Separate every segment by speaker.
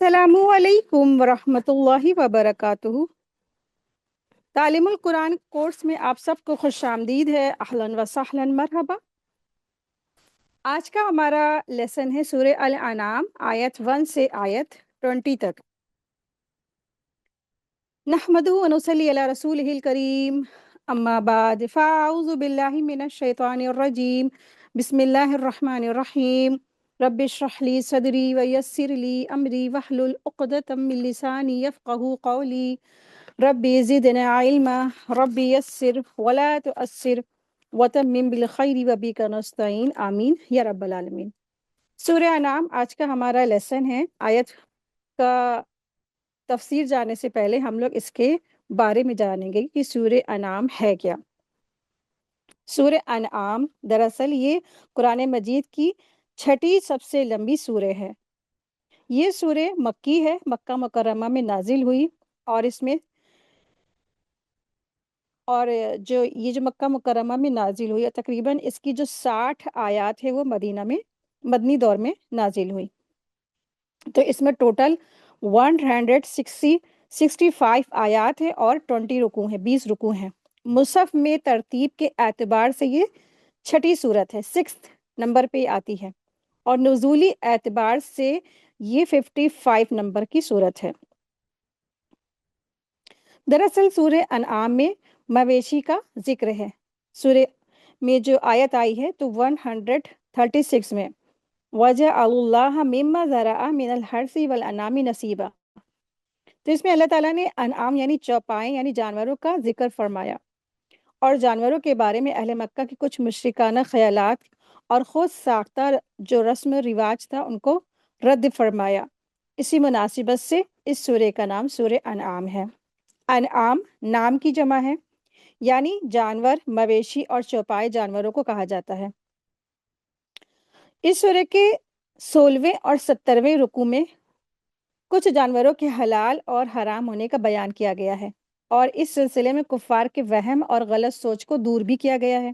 Speaker 1: السلام علیکم ورحمۃ اللہ وبرکاتہ۔ تعلیم القرآن کورس میں آپ سب کو خوش آمدید ہے۔ اہلاً و سہلاً، مرحبا۔ آج کا ہمارا لیسن ہے سورہ الانعام، آیت 1 سے آیت 20 تک۔ نحمدہ و نصلی علی رسولہ الکریم، اما بعد فاعوذ باللہ من الشیطان الرجیم، بسم اللہ الرحمن الرحیم۔ رب اشرح لی صدری ویسر لی امری واحلل عقدۃ من لسانی یفقہوا قولی، ربی زدنا علما، ربی یسر ولا تؤثر وتمم بالخیر وبک نستعین، آمین یا رب العالمین۔ سورہ انعام آج کا ہمارا لیسن ہے۔ آیت کا تفسیر جاننے سے پہلے ہم لوگ اس کے بارے میں جانیں گے کہ سورہ انعام ہے کیا۔ سورہ انعام دراصل یہ قرآن مجید کی چھٹی سب سے لمبی سورہ ہے۔ یہ سورہ مکی ہے، مکہ مکرمہ میں نازل ہوئی، اور اس میں جو مکہ مکرمہ میں نازل ہوئی، تقریباً اس کی جو 60 آیات ہے وہ مدینہ میں مدنی دور میں نازل ہوئی۔ تو اس میں ٹوٹل 165 آیات ہے اور 20 رکوع ہیں۔ مصحف میں ترتیب کے اعتبار سے یہ چھٹی صورت ہے، 6 نمبر پہ آتی ہے، اور نزولی اعتبار سے یہ 55 نمبر کی صورت ہے۔ دراصل سورہ انعام میں مویشی کا ذکر ہے۔ سورہ میں جو آیت آئی ہے تو 136 میں وَجَعَلُوا اللَّهَ مِمَّا ذَرَأَ مِنَ الْحَرْثِ وَالْأَنْعَامِ نَصِيبًا، تو اس میں اللہ تعالیٰ نے انعام یعنی چوپائے یعنی جانوروں کا ذکر فرمایا، اور جانوروں کے بارے میں اہل مکہ کے کچھ مشرکانہ خیالات اور خود ساختہ جو رسم و رواج تھا ان کو رد فرمایا۔ اسی مناسبت سے اس سورہ کا نام سورہ انعام ہے۔ انعام نام کی جمع ہے، یعنی جانور، مویشی اور چوپائے جانوروں کو کہا جاتا ہے۔ اس سورہ کے 16ویں اور 17ویں رکوع میں کچھ جانوروں کے حلال اور حرام ہونے کا بیان کیا گیا ہے، اور اس سلسلے میں کفار کے وہم اور غلط سوچ کو دور بھی کیا گیا ہے،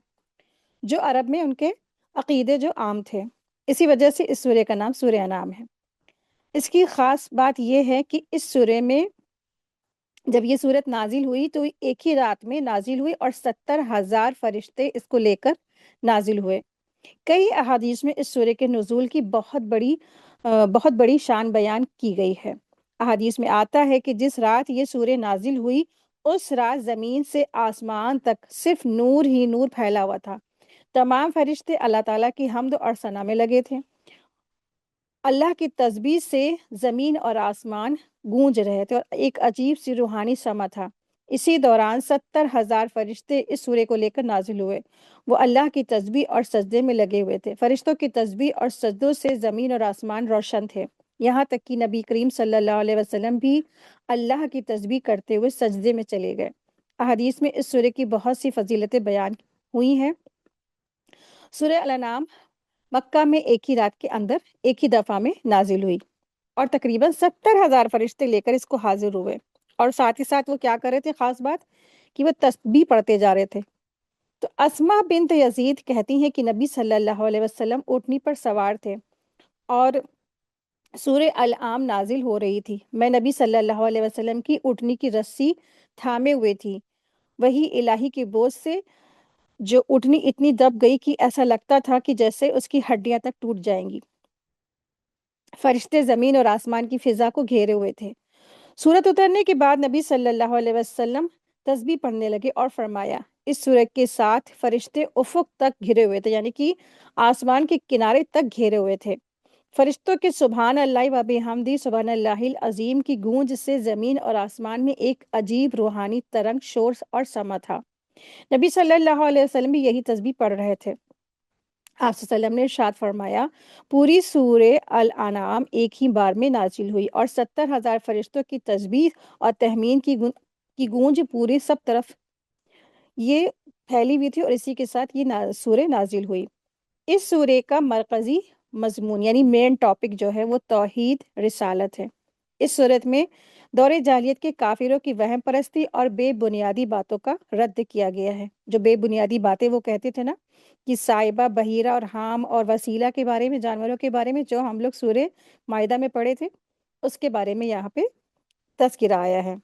Speaker 1: جو عرب میں ان کے عقیدے جو عام تھے۔ اسی وجہ سے اس سورہ کا نام سورہ انعام ہے۔ اس کی خاص بات یہ ہے کہ اس سورہ میں جب یہ سورت نازل ہوئی تو ایک ہی رات میں نازل ہوئی، اور 70,000 فرشتے اس کو لے کر نازل ہوئے۔ کئی احادیث میں اس سورہ کے نزول کی بہت بڑی شان بیان کی گئی ہے۔ احادیث میں آتا ہے کہ جس رات یہ سورہ نازل ہوئی اس رات زمین سے آسمان تک صرف نور ہی نور پھیلا ہوا تھا۔ تمام فرشتے اللہ تعالیٰ کی حمد اور ثنا میں لگے تھے۔ اللہ کی تسبیح سے زمین اور آسمان گونج رہے تھے، اور ایک عجیب سی روحانی سما تھا۔ اسی دوران 70,000 فرشتے اس سورہ کو لے کر نازل ہوئے۔ وہ اللہ کی تسبیح اور سجدے میں لگے ہوئے تھے۔ فرشتوں کی تسبیح اور سجدوں سے زمین اور آسمان روشن تھے، یہاں تک کہ نبی کریم صلی اللہ علیہ وسلم بھی اللہ کی تسبیح کرتے ہوئے سجدے میں چلے گئے۔ احادیث میں اس سورہ کی بہت سی فضیلتیں بیان ہوئی ہیں۔ سورہ الانعام مکہ میں ایک ہی رات کے اندر ایک ہی دفعہ میں نازل ہوئی، اور تقریباً 70,000 فرشتے لے کر اس کو حاضر ہوئے، اور ساتھ ہی ساتھ وہ کیا کر رہے تھے، خاص بات کہ وہ تسبیح پڑھتے جا رہے تھے۔ تو اسما بنت یزید کہتی ہیں کہ نبی صلی اللہ علیہ وسلم اونٹنی پر سوار تھے اور سورہ الانعام نازل ہو رہی تھی۔ میں نبی صلی اللہ علیہ وسلم کی اونٹنی کی رسی تھامے ہوئے تھی۔ وہی الہی کے بوجھ سے جو اونٹنی اتنی دب گئی کہ ایسا لگتا تھا کہ جیسے اس کی ہڈیاں تک ٹوٹ جائیں گی۔ فرشتے زمین اور آسمان کی فضا کو گھیرے ہوئے تھے۔ سورت اترنے کے بعد نبی صلی اللہ علیہ وسلم تسبیح پڑھنے لگے اور فرمایا، اس سورت کے ساتھ فرشتے افق تک گھرے ہوئے تھے، یعنی کہ آسمان کے کنارے تک گھیرے ہوئے تھے۔ فرشتوں کے سبحان اللہ و بحمدہ سبحان اللہ العظیم کی گونج سے زمین اور آسمان میں ایک عجیب روحانی ترنگ، شور اور سما تھا۔ نبی صلی اللہ علیہ وسلم بھی یہی تسبیح پڑھ رہے تھے۔ آپ صلی اللہ علیہ وسلم نے ارشاد فرمایا، پوری سورہ الانعام ایک ہی بار میں نازل ہوئی، اور 70,000 فرشتوں کی تسبیح اور تحمید کی گونج پورے سب طرف یہ پھیلی ہوئی تھی، اور اسی کے ساتھ یہ سورہ نازل ہوئی۔ اس سورہ کا مرکزی مضمون یعنی مین ٹاپک جو ہے وہ توحید رسالت ہے۔ اس صورت میں دور جاہلیت کے کافروں کی وہم پرستی اور بے بنیادی باتوں کا رد کیا گیا ہے۔ جو بے بنیادی باتیں وہ کہتے تھے نا کہ صائبہ، بحیرہ اور حام اور وسیلہ کے بارے میں، جانوروں کے بارے میں، جو ہم لوگ سورہ مائدہ میں پڑھے تھے، اس کے بارے میں یہاں پہ تذکرہ آیا ہے۔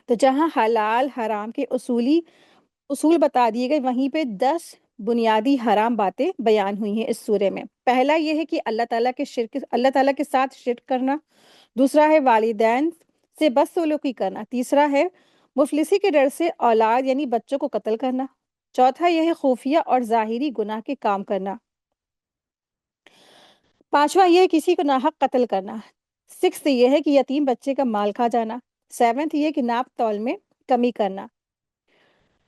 Speaker 1: تو جہاں حلال حرام کے اصول بتا دیے گئے، وہیں پہ 10 بنیادی حرام باتیں بیان ہوئی ہیں اس سورے میں۔ پہلا یہ ہے کہ اللہ تعالیٰ کے ساتھ شرک کرنا، دوسرا ہے والدین سے بدسلوکی کرنا، تیسرا ہے مفلسی کے ڈر سے اولاد یعنی بچوں کو قتل کرنا، چوتھا یہ ہے خفیہ اور ظاہری گناہ کے کام کرنا، پانچواں یہ ہے کسی کو ناحق قتل کرنا، سکس یہ ہے کہ یتیم بچے کا مال کھا جانا، سیونتھ یہ کہ ناپ تول میں کمی کرنا،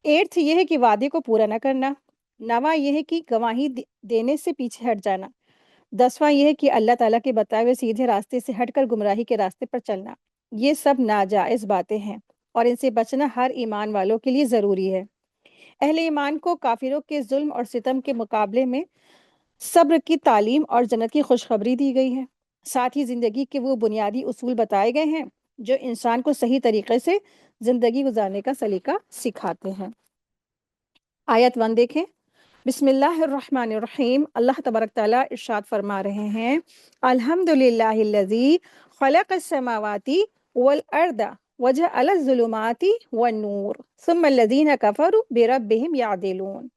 Speaker 1: ایٹھ یہ ہے کہ وعدے کو پورا نہ کرنا، نواں یہ ہے کہ گواہی دینے سے پیچھے ہٹ جانا، دسواں یہ ہے کہ اللہ تعالیٰ کے بتائے ہوئے سیدھے راستے سے ہٹ کر گمراہی کے راستے پر چلنا۔ یہ سب ناجائز باتیں ہیں اور ان سے بچنا ہر ایمان والوں کے لیے ضروری ہے۔ اہل ایمان کو کافروں کے ظلم اور ستم کے مقابلے میں صبر کی تعلیم اور جنت کی خوشخبری دی گئی ہے۔ ساتھ ہی زندگی کے وہ بنیادی اصول بتائے گئے ہیں جو انسان کو صحیح طریقے سے زندگی گزارنے کا سلیقہ سکھاتے ہیں۔ آیت 1 دیکھیں۔ بسم اللہ الرحمن الرحیم۔ اللہ تبارک تعالیٰ ارشاد فرما رہے ہیں، الحمد للہ الذی خلق السماوات والارض وجعل الظلمات والنور ثم الذین کفروا بربہم یعدلون۔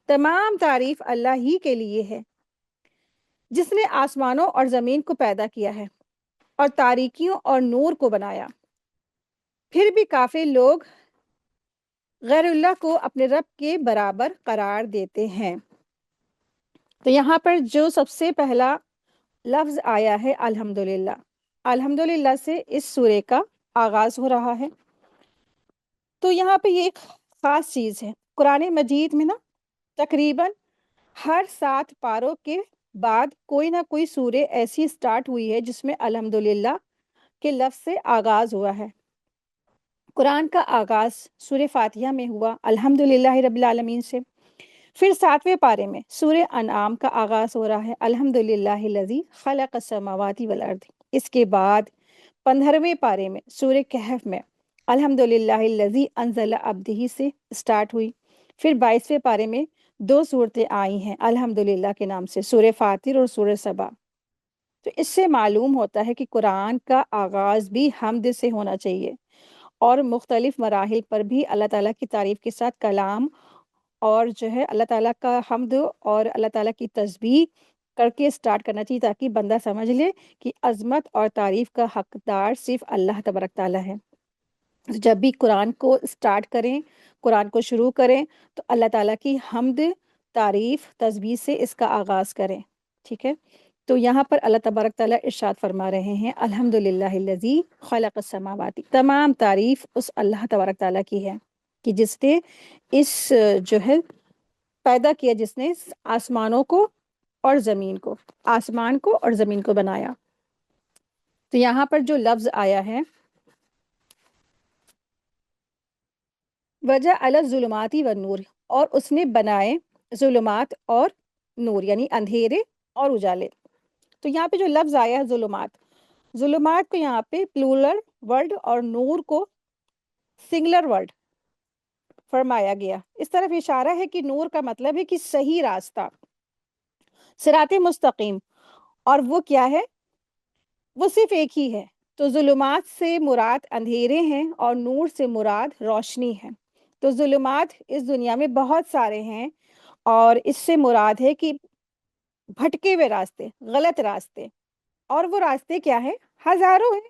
Speaker 1: تمام تعریف اللہ ہی کے لیے ہے جس نے آسمانوں اور زمین کو پیدا کیا ہے اور تاریکیوں اور نور کو بنایا۔ پھر بھی کافر لوگ غیر اللہ کو اپنے رب کے برابر قرار دیتے ہیں۔ تو یہاں پر جو سب سے پہلا لفظ آیا ہے الحمدللہ، الحمدللہ سے اس سورے کا آغاز ہو رہا ہے۔ تو یہاں پہ یہ ایک خاص چیز ہے، قرآن مجید میں نا تقریباً ہر 7 پاروں کے بعد کوئی نہ کوئی سورہ ایسی سٹارٹ ہوئی ہے جس میں الحمدللہ کے لفظ سے آغاز ہوا ہے۔ قرآن کا آغاز سورہ فاتحہ میں ہوا الحمدللہ رب العالمین سے، پھر 7ویں پارے میں سورہ انعام کا آغاز ہو رہا ہے الحمدللہ الذی خلق السماوات والارض۔ اس کے بعد 15ویں پارے میں سورہ کہف میں الحمدللہ الذی انزل عبدہ سے سٹارٹ ہوئی، پھر 22ویں پارے میں 2 صورتیں آئی ہیں الحمدللہ کے نام سے، سورہ فاطر اور سورہ سبا۔ تو اس سے معلوم ہوتا ہے کہ قرآن کا آغاز بھی حمد سے ہونا چاہیے، اور مختلف مراحل پر بھی اللہ تعالیٰ کی تعریف کے ساتھ کلام اور جو ہے اللہ تعالیٰ کا حمد اور اللہ تعالیٰ کی تسبیح کر کے سٹارٹ کرنا چاہیے، تاکہ بندہ سمجھ لے کہ عظمت اور تعریف کا حقدار صرف اللہ تبارک تعالیٰ ہے۔ جب بھی قرآن کو سٹارٹ کریں، قرآن کو شروع کریں، تو اللہ تعالیٰ کی حمد، تعریف، تسبیح سے اس کا آغاز کریں، ٹھیک ہے۔ تو یہاں پر اللہ تبارک تعالیٰ ارشاد فرما رہے ہیں الحمدللہ الذی خلق السماوات، تمام تعریف اس اللہ تبارک تعالیٰ کی ہے کہ جس نے اس جو ہے پیدا کیا، جس نے آسمانوں کو اور زمین کو، آسمان کو اور زمین کو بنایا۔ تو یہاں پر جو لفظ آیا ہے وجعل الظلمات والنور، اور اس نے بنائے ظلمات اور نور یعنی اندھیرے اور اجالے۔ تو یہاں پہ جو لفظ آیا ہے ظلمات کو یہاں پہ پلورل ورڈ اور نور کو سنگولر ورڈ فرمایا گیا۔ اس طرف اشارہ ہے کہ نور کا مطلب ہے کہ صحیح راستہ، صراط مستقیم، اور وہ کیا ہے؟ وہ صرف ایک ہی ہے۔ تو ظلمات سے مراد اندھیرے ہیں اور نور سے مراد روشنی ہے۔ تو ظلمات اس دنیا میں بہت سارے ہیں، اور اس سے مراد ہے کہ بھٹکے ہوئے راستے، غلط راستے، اور وہ راستے کیا ہیں؟ ہزاروں ہیں،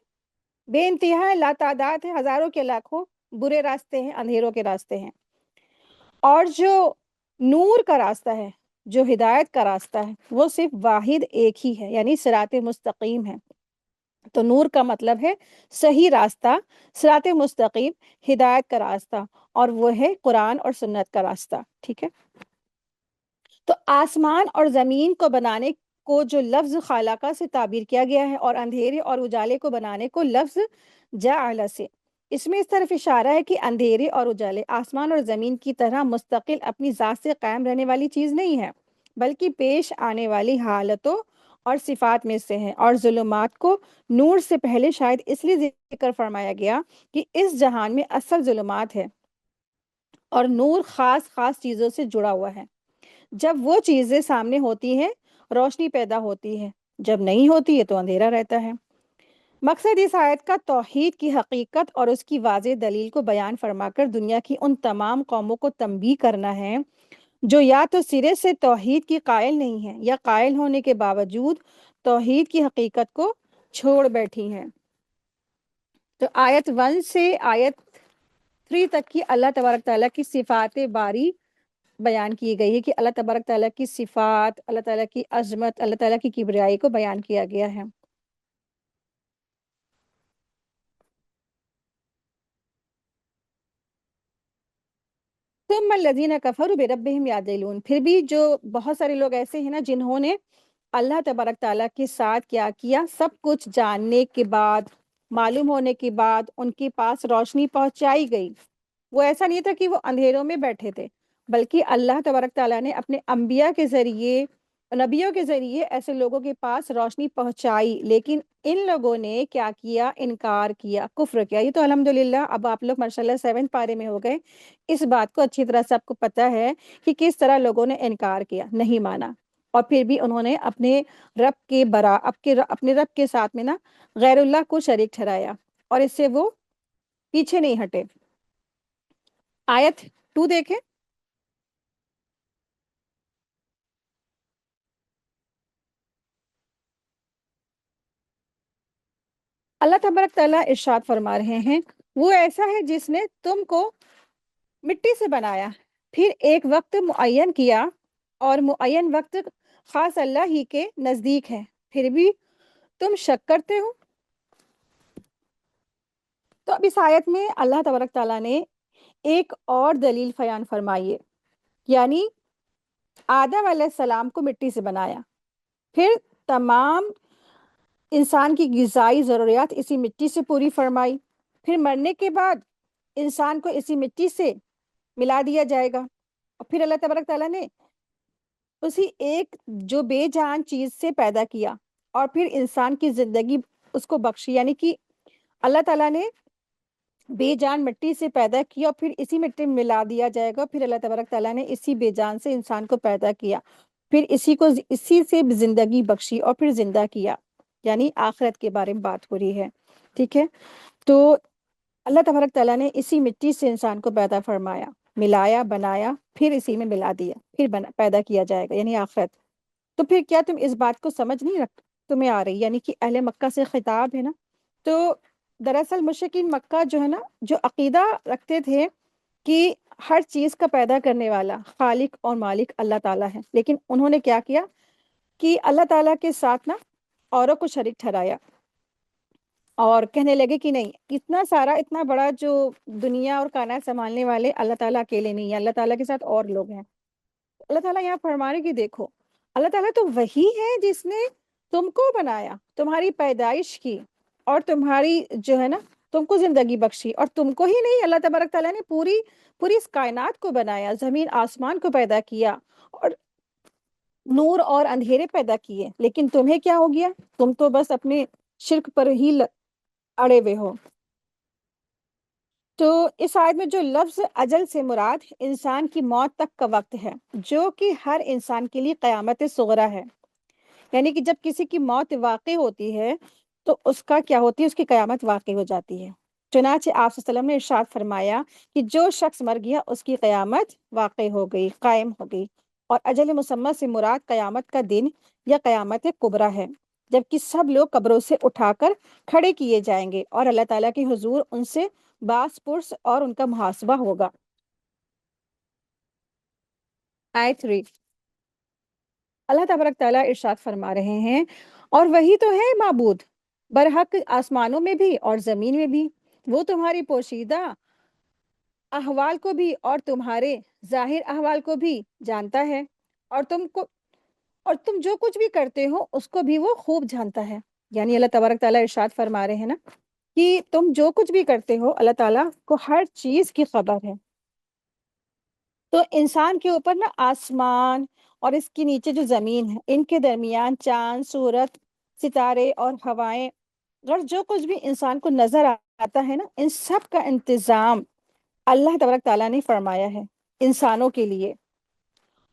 Speaker 1: بے انتہا ہیں، لا تعداد ہیں، ہزاروں کے لاکھوں برے راستے ہیں، اندھیروں کے راستے ہیں۔ اور جو نور کا راستہ ہے، جو ہدایت کا راستہ ہے، وہ صرف واحد ایک ہی ہے، یعنی صراط مستقیم ہے۔ تو نور کا مطلب ہے صحیح راستہ، صراط مستقیم، ہدایت کا راستہ، اور وہ ہے قرآن اور سنت کا راستہ، ٹھیک ہے۔ تو آسمان اور زمین کو بنانے کو جو لفظ خالقہ سے تعبیر کیا گیا ہے، اور اندھیرے اور اجالے کو بنانے کو لفظ جعل سے، اس میں اس طرف اشارہ ہے کہ اندھیرے اور اجالے آسمان اور زمین کی طرح مستقل اپنی ذات سے قائم رہنے والی چیز نہیں ہے، بلکہ پیش آنے والی حالتوں اور صفات میں سے ہیں۔ اور ظلمات کو نور سے پہلے شاید اس لیے ذکر فرمایا گیا کہ اس جہان میں اصل ظلمات ہے اور نور خاص خاص چیزوں سے جڑا ہوا ہے۔ جب وہ چیزیں سامنے ہوتی ہیں روشنی پیدا ہوتی ہے، جب نہیں ہوتی ہے تو اندھیرا رہتا ہے۔ مقصد اس آیت کا توحید کی حقیقت اور اس کی واضح دلیل کو بیان فرما کر دنیا کی ان تمام قوموں کو تنبیہ کرنا ہے جو یا تو سرے سے توحید کی قائل نہیں ہیں یا قائل ہونے کے باوجود توحید کی حقیقت کو چھوڑ بیٹھی ہیں۔ تو آیت 1 سے آیت 3 تک کی اللہ تبارک تعالیٰ کی صفات باری بیان کی گئی ہے کہ اللہ تبارک تعالیٰ کی صفات، اللہ تعالیٰ کی عظمت، اللہ تعالیٰ کی کبریائی کو بیان کیا گیا ہے۔ ثم الذین کفروا بربہم یعدلون، پھر بھی جو بہت سارے لوگ ایسے ہیں نا جنہوں نے اللہ تبارک تعالیٰ کے ساتھ کیا کیا، سب کچھ جاننے کے بعد، معلوم ہونے کے بعد ان کے پاس روشنی پہنچائی گئی، وہ ایسا نہیں تھا کہ وہ اندھیروں میں بیٹھے تھے، بلکہ اللہ تبارک تعالیٰ نے اپنے انبیاء کے ذریعے، نبیوں کے ذریعے ایسے لوگوں کے پاس روشنی پہنچائی، لیکن ان لوگوں نے کیا کیا؟ انکار کیا، کفر کیا۔ یہ تو الحمدللہ اب آپ لوگ ماشاءاللہ 7 پارے میں ہو گئے، اس بات کو اچھی طرح سب کو پتہ ہے کہ کس طرح لوگوں نے انکار کیا، نہیں مانا، اور پھر بھی انہوں نے اپنے رب کے اپنے رب کے ساتھ میں نا غیر اللہ کو شریک ٹھہرایا، اور اس سے وہ پیچھے نہیں ہٹے۔ آیت 2 دیکھیں۔ اللہ تبارک تعالیٰ ارشاد فرما رہے ہیں، وہ ایسا ہے جس نے تم کو مٹی سے بنایا، پھر ایک وقت معین کیا، اور معین وقت خاص اللہ ہی کے نزدیک ہے، پھر بھی تم شک کرتے ہو۔ تو اب اس آیت میں اللہ تبارک تعالیٰ نے ایک اور دلیل بیان فرمائی ہے، یعنی آدم علیہ السلام کو مٹی سے بنایا، پھر تمام انسان کی غذائی ضروریات اسی مٹی سے پوری فرمائی، پھر مرنے کے بعد انسان کو اسی مٹی سے ملا دیا جائے گا، اور پھر اللہ تبارک تعالیٰ نے اسی ایک جو بے جان چیز سے پیدا کیا، اور پھر انسان کی زندگی اس کو بخشی، یعنی کہ اللہ تعالیٰ نے بے جان مٹی سے پیدا کیا اور پھر اسی مٹی میں ملا دیا جائے گا، پھر اللہ تبارک تعالیٰ نے اسی بے جان سے انسان کو پیدا کیا، پھر اسی سے زندگی بخشی اور پھر زندہ کیا، یعنی آخرت کے بارے میں بات ہو رہی ہے، ٹھیک ہے۔ تو اللہ تبارک تعالیٰ نے اسی مٹی سے انسان کو پیدا فرمایا، ملایا، بنایا، پھر اسی میں ملا دیا، پھر پیدا کیا جائے گا، یعنی آخرت۔ تو پھر کیا تم اس بات کو سمجھ نہیں تمہیں آ رہی؟ یعنی کہ اہل مکہ سے خطاب ہے نا۔ تو دراصل مشرکین مکہ جو ہے نا، جو عقیدہ رکھتے تھے کہ ہر چیز کا پیدا کرنے والا خالق اور مالک اللہ تعالیٰ ہے، لیکن انہوں نے کیا کیا کہ اللہ تعالیٰ کے ساتھ نا اوروں کو شریک ٹھہرایا، اور کہنے لگے کہ نہیں، اتنا بڑا جو دنیا اور کائنات سنبھالنے والے اللہ تعالیٰ اکیلے نہیں ہیں، اللہ تعالیٰ کے ساتھ اور لوگ ہیں۔ اللہ تعالیٰ یہاں فرمانے کی دیکھو، اللہ تعالیٰ تو وہی ہے جس نے تم کو بنایا، تمہاری پیدائش کی، اور تمہاری جو ہے نا تم کو زندگی بخشی، اور تم کو ہی نہیں، اللہ تبارک تعالیٰ نے پوری اس کائنات کو بنایا، زمین آسمان کو پیدا کیا، اور نور اور اندھیرے پیدا کیے، لیکن تمہیں کیا ہو گیا؟ تم تو بس اپنے شرک پر ہی اڑے ہوئے ہو۔ تو اس آیت میں جو لفظ اجل سے مراد انسان کی موت تک کا وقت ہے، جو کہ ہر انسان کے لیے قیامت صغریٰ ہے، یعنی کہ جب کسی کی موت واقع ہوتی ہے تو اس کا کیا ہوتی ہے؟ اس کی قیامت واقع ہو جاتی ہے۔ چنانچہ آپ صلی اللہ علیہ وسلم نے ارشاد فرمایا کہ جو شخص مر گیا اس کی قیامت واقع ہو گئی، قائم ہو گئی، اور اجل مسمى سے مراد قیامت کا دن یا قیامت کبریٰ ہے، جبکہ سب لوگ قبروں سے اٹھا کر کھڑے کیے جائیں گے اور اللہ تعالیٰ کے حضور ان سے باس پرس اور ان کا محاسبہ ہوگا۔ آیت 3، اللہ تبارک تعالیٰ ارشاد فرما رہے ہیں، اور وہی تو ہے معبود برحق آسمانوں میں بھی اور زمین میں بھی، وہ تمہاری پوشیدہ احوال کو بھی اور تمہارے ظاہر احوال کو بھی جانتا ہے، اور تم جو کچھ بھی کرتے ہو اس کو بھی وہ خوب جانتا ہے۔ یعنی اللہ تبارک تعالیٰ ارشاد فرما رہے ہیں نا کہ تم جو کچھ بھی کرتے ہو اللہ تعالیٰ کو ہر چیز کی خبر ہے۔ تو انسان کے اوپر نا آسمان اور اس کے نیچے جو زمین ہے، ان کے درمیان چاند، سورج، ستارے اور ہوائیں، اور جو کچھ بھی انسان کو نظر آتا ہے نا، ان سب کا انتظام اللہ تبارک تعالیٰ نے فرمایا ہے انسانوں کے لیے،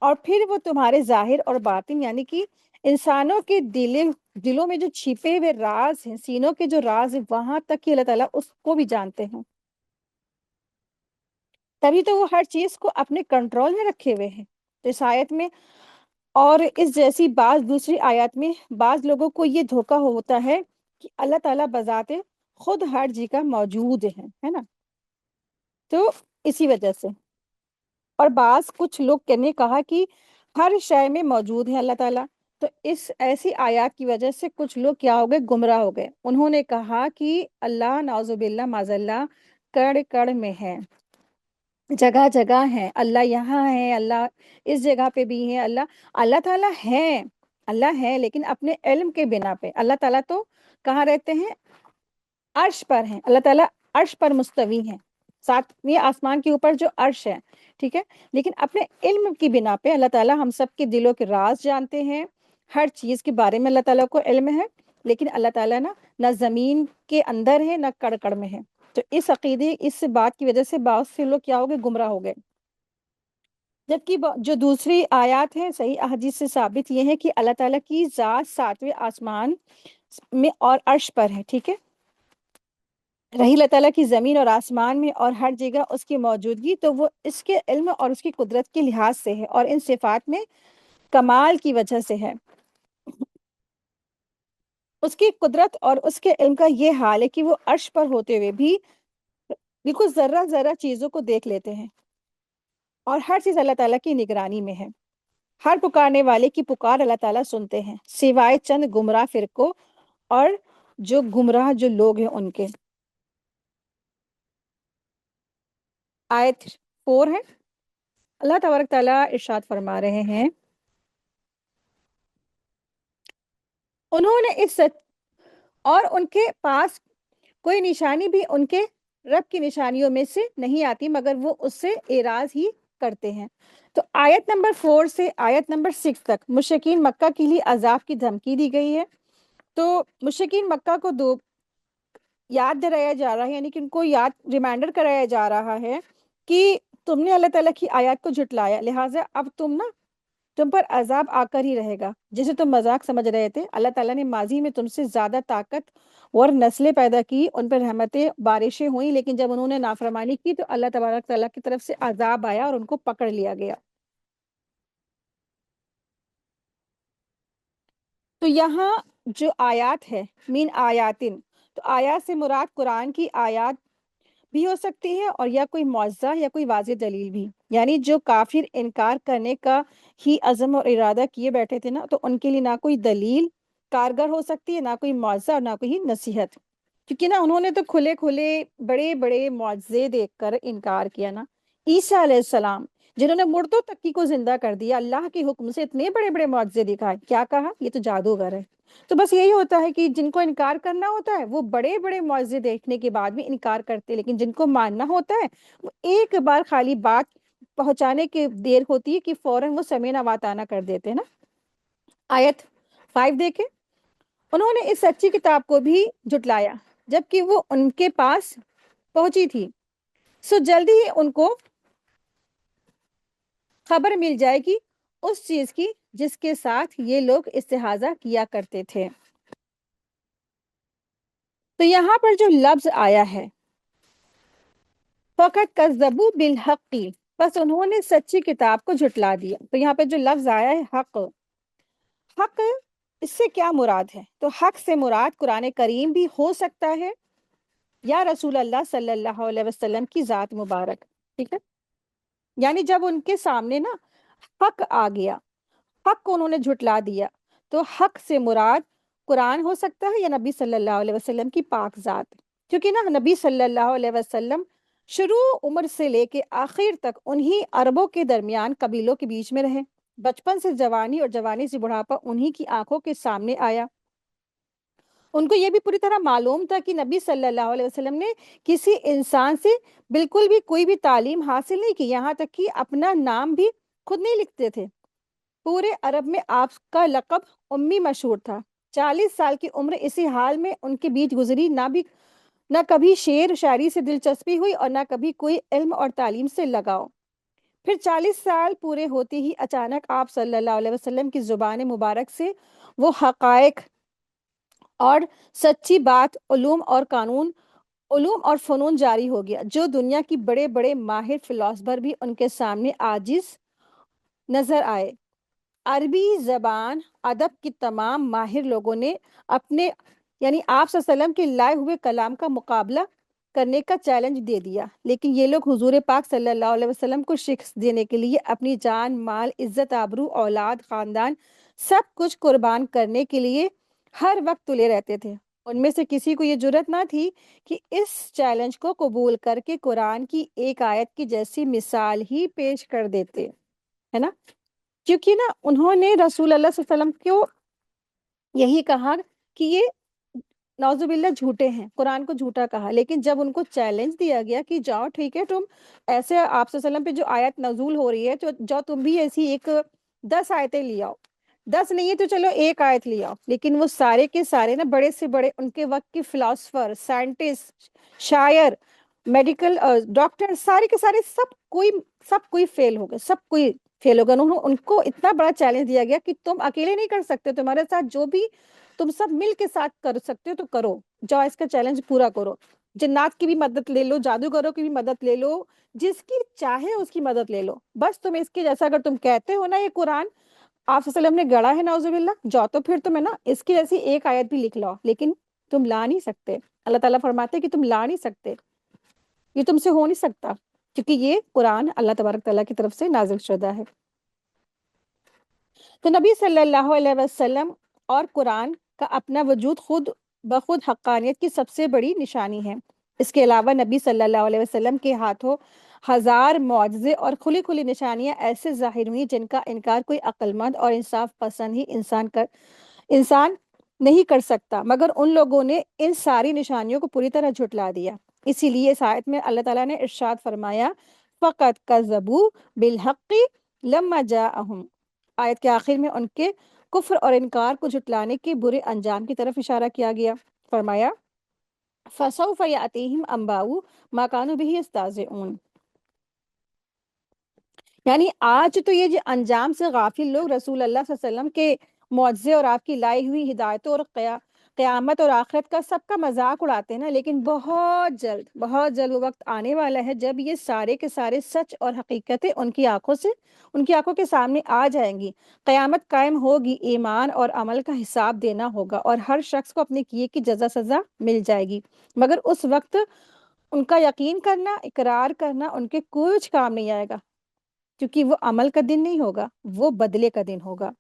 Speaker 1: اور پھر وہ تمہارے ظاہر اور باطن، یعنی کہ انسانوں کے دلوں میں جو چھپے ہوئے راز ہیں، سینوں کے جو راز ہیں، وہاں تک کہ اللہ تعالیٰ اس کو بھی جانتے ہیں. تبھی تو وہ ہر چیز کو اپنے کنٹرول میں رکھے ہوئے ہیں. تو اس آیت میں اور اس جیسی بعض دوسری آیات میں بعض لوگوں کو یہ دھوکا ہوتا ہے کہ اللہ تعالیٰ بذات خود ہر جگہ موجود ہے نا. تو اسی وجہ سے، اور بعض کچھ لوگ نے کہا کہ ہر شے میں موجود ہے اللہ تعالیٰ. تو اس ایسی آیات کی وجہ سے کچھ لوگ کیا ہو گئے، گمراہ ہو گئے. انہوں نے کہا کہ اللہ نعوذ باللہ معاذ اللہ کڑ کڑ میں ہے، جگہ جگہ ہے، اللہ یہاں ہے، اللہ اس جگہ پہ بھی ہے. اللہ تعالیٰ ہے، اللہ ہے، لیکن اپنے علم کے بنا پہ. اللہ تعالیٰ تو کہاں رہتے ہیں؟ عرش پر ہیں. اللہ تعالیٰ عرش پر مستوی ہیں، ساتویں آسمان کے اوپر جو عرش ہے، ٹھیک ہے. لیکن اپنے علم کی بنا پہ اللہ تعالیٰ ہم سب کے دلوں کے راز جانتے ہیں، ہر چیز کے بارے میں اللہ تعالیٰ کو علم ہے. لیکن اللہ تعالیٰ نہ زمین کے اندر ہے، نہ کڑ کڑ میں ہے. تو اس عقیدے، اس بات کی وجہ سے بہت سے لوگ کیا ہو گئے، گمراہ ہو گئے. جبکہ جو دوسری آیات ہیں صحیح احادیث سے ثابت یہ ہے کہ اللہ تعالیٰ کی ذات ساتویں آسمان میں اور عرش پر ہے، ٹھیک ہے. رہی اللہ تعالیٰ کی زمین اور آسمان میں اور ہر جگہ اس کی موجودگی، تو وہ اس کے علم اور اس کی قدرت کے لحاظ سے ہے، اور ان صفات میں کمال کی وجہ سے ہے. اس کی قدرت اور اس کے علم کا یہ حال ہے کہ وہ عرش پر ہوتے ہوئے بھی بالکل ذرہ ذرہ چیزوں کو دیکھ لیتے ہیں، اور ہر چیز اللہ تعالیٰ کی نگرانی میں ہے. ہر پکارنے والے کی پکار اللہ تعالیٰ سنتے ہیں، سوائے چند گمراہ فرقوں اور جو گمراہ جو لوگ ہیں ان کے. آیت 4 ہے. اللہ تبارک تعالیٰ ارشاد فرما رہے ہیں، انہوں نے اس سچ اور ان کے پاس کوئی نشانی بھی ان کے رب کی نشانیوں میں سے نہیں آتی مگر وہ اس سے اعراض ہی کرتے ہیں. تو آیت نمبر 4 سے آیت نمبر 6 تک مشرکین مکہ کے لیے عذاب کی دھمکی دی گئی ہے. تو مشرکین مکہ کو دو یاد دلایا جا رہا ہے، یعنی کہ ان کو یاد ریمائنڈر کرایا جا رہا ہے کہ تم نے اللہ تعالیٰ کی آیات کو جھٹلایا، لہٰذا اب تم پر عذاب آ کر ہی رہے گا. جسے تم مذاق سمجھ رہے تھے، اللہ تعالیٰ نے ماضی میں تم سے زیادہ طاقت اور نسلیں پیدا کی، ان پر رحمتیں بارشیں ہوئیں، لیکن جب انہوں نے نافرمانی کی تو اللہ تبارک تعالیٰ کی طرف سے عذاب آیا اور ان کو پکڑ لیا گیا. تو یہاں جو آیات ہے، مین آیاتن، تو آیات سے مراد قرآن کی آیات بھی ہو سکتی ہے، اور یا کوئی معجزہ یا کوئی واضح دلیل بھی. یعنی جو کافر انکار کرنے کا ہی عزم اور ارادہ کیے بیٹھے تھے نا، تو ان کے لیے نہ کوئی دلیل کارگر ہو سکتی ہے، نہ کوئی معجزہ اور نہ کوئی نصیحت. کیونکہ نا انہوں نے تو کھلے کھلے بڑے بڑے معجزے دیکھ کر انکار کیا نا. عیسیٰ علیہ السلام جنہوں نے مردوں تک کی کو زندہ کر دیا، اللہ کے حکم سے اتنے بڑے بڑے معجزے دکھائے، کیا کہا یہ تو جادوگر ہے. تو بس یہی ہوتا ہے کہ جن کو انکار کرنا ہوتا ہے وہ بڑے بڑے معجزے دیکھنے کے بعد بھی انکار کرتے، لیکن جن کو ماننا ہوتا ہے وہ ایک بار خالی بات پہنچانے کی دیر ہوتی ہے کہ فوراً وہ سمینا واتانہ کر دیتے ہیں نا. آیت 5 دیکھیں، انہوں نے اس سچی کتاب کو بھی جھٹلایا جبکہ وہ ان کے پاس پہنچی تھی، سو جلدی ہی ان کو خبر مل جائے گی اس چیز کی جس کے ساتھ یہ لوگ استہزاء کیا کرتے تھے. تو یہاں پر جو لفظ آیا ہے فقط کذبوا بالحق، بس انہوں نے سچی کتاب کو جھٹلا دیا. تو یہاں پہ جو لفظ آیا ہے حق، حق اس سے کیا مراد ہے؟ تو حق سے مراد قرآن کریم بھی ہو سکتا ہے یا رسول اللہ صلی اللہ علیہ وسلم کی ذات مبارک، ٹھیک ہے. یعنی جب ان کے سامنے نا حق آ گیا، حق کو انہوں نے جھٹلا دیا، تو حق سے مراد قرآن ہو سکتا ہے یا نبی صلی اللہ علیہ وسلم کی پاک ذات. کیونکہ نا نبی صلی اللہ علیہ وسلم شروع عمر سے لے کے آخر تک انہی عربوں کے درمیان قبیلوں کے بیچ میں رہے. بچپن سے جوانی اور جوانی سے بڑھاپا انہی کی آنکھوں کے سامنے آیا. ان کو یہ بھی پوری طرح معلوم تھا کہ نبی صلی اللہ علیہ وسلم نے کسی انسان سے بالکل بھی کوئی بھی تعلیم حاصل نہیں کی، یہاں تک کہ اپنا نام بھی خود نہیں لکھتے تھے. پورے عرب میں آپ کا لقب امی مشہور تھا. 40 سال کی عمر اسی حال میں ان کے بیچ گزری، نہ کبھی شعر شاعری سے دلچسپی ہوئی اور نہ کبھی کوئی علم اور تعلیم سے لگاؤ. پھر 40 سال پورے ہوتے ہی اچانک آپ صلی اللہ علیہ وسلم کی زبان مبارک سے وہ حقائق اور سچی بات علوم اور فنون جاری ہو گیا، جو دنیا کی بڑے بڑے ماہر فلاسفر بھی ان کے سامنے عاجز نظر آئے۔ عربی زبان ادب کی تمام ماہر لوگوں نے اپنے یعنی آپ صلی اللہ علیہ وسلم کے لائے ہوئے کلام کا مقابلہ کرنے کا چیلنج دے دیا، لیکن یہ لوگ حضور پاک صلی اللہ علیہ وسلم کو شکست دینے کے لیے اپنی جان، مال، عزت، آبرو، اولاد، خاندان سب کچھ قربان کرنے کے لیے ہر وقت تلے رہتے تھے۔ ان میں سے کسی کو یہ جرت نہ تھی کہ اس چیلنج کو قبول کر کے قرآن کی ایک آیت کی جیسی مثال ہی پیش کر دیتے، ہے نا؟ کیونکہ نا انہوں نے رسول اللہ صلی اللہ علیہ وسلم کو یہی کہا کہ یہ نعوذ باللہ جھوٹے ہیں، قرآن کو جھوٹا کہا، لیکن جب ان کو چیلنج دیا گیا کہ جاؤ ٹھیک ہے، تم ایسے آپ صلی اللہ علیہ وسلم پہ جو آیت نزول ہو رہی ہے تو جاؤ تم بھی ایسی ایک 10 آیتیں لے آؤ، 10 نہیں ہے تو چلو ایک آیت لے آؤ، لیکن وہ سارے کے سارے نا بڑے سے بڑے ان کے وقت کے فلاسفر، سائنٹسٹ، شاعر، میڈیکل ڈاکٹر، سارے کے سارے سب کوئی فیل ہو گئے، سب کوئی فیل ہو گئے۔ ان کو اتنا بڑا چیلنج دیا گیا کہ تم اکیلے نہیں کر سکتے، تمہارے ساتھ جو بھی تم سب مل کے ساتھ کر سکتے ہو تو کرو، جاؤ اس کا چیلنج پورا کرو، جنات کی بھی مدد لے لو، جادوگروں کی بھی مدد لے لو، جس کی چاہے اس کی مدد لے لو، بس تم اس کے جیسا اگر تم کہتے ہو نا یہ قرآن آپ صلی اللہ علیہ وسلم نے گڑا ہے نعوذ باللہ، جاؤ تو پھر تم ہے نا اس کی جیسی ایک آیت بھی لکھ لاؤ، لیکن تم لا نہیں سکتے۔ اللہ تعالیٰ فرماتے ہیں کہ تم لا نہیں سکتے، یہ تم سے ہو نہیں سکتا، کیونکہ یہ قرآن اللہ تبارک تعالیٰ کی طرف سے نازل شدہ ہے۔ تو نبی صلی اللہ علیہ وسلم اور قرآن کا اپنا وجود خود بخود حقانیت کی سب سے بڑی نشانی ہے۔ اس کے علاوہ نبی صلی اللہ علیہ وسلم کے ہاتھوں ہزار معجزے اور کھلی کھلی نشانیاں ایسے ظاہر ہوئی جن کا انکار کوئی عقل مند اور انصاف پسند ہی انسان نہیں کر سکتا، مگر ان لوگوں نے ان ساری نشانیوں کو پوری طرح جھٹلا دیا۔ اسی لیے اس آیت میں اللہ تعالیٰ نے ارشاد فرمایا فَقَدْ كَذَّبُوا بِالْحَقِّ لَمَّا جَاءَهُمْ، آیت کے آخر میں ان کے کفر اور انکار کو جھٹلانے کے برے انجام کی طرف اشارہ کیا گیا۔ فرمایا فَسَوْفَ يَأْتِيهِمْ أَنْبَاءُ مَا كَانُوا بِهِ يَسْتَهْزِئُونَ، یعنی آج تو یہ جو انجام سے غافل لوگ رسول اللہ صلی اللہ علیہ وسلم کے معجزے اور آپ کی لائی ہوئی ہدایتوں اور قیامت اور آخرت کا سب کا مذاق اڑاتے ہیں نا، لیکن بہت جلد وہ وقت آنے والا ہے جب یہ سارے کے سارے سچ اور حقیقتیں ان کی آنکھوں کے سامنے آ جائیں گی، قیامت قائم ہوگی، ایمان اور عمل کا حساب دینا ہوگا اور ہر شخص کو اپنے کیے کی جزا سزا مل جائے گی، مگر اس وقت ان کا یقین کرنا، اقرار کرنا ان کے کچھ کام نہیں آئے گا، کیونکہ وہ عمل کا دن نہیں ہوگا، وہ بدلے کا دن ہوگا۔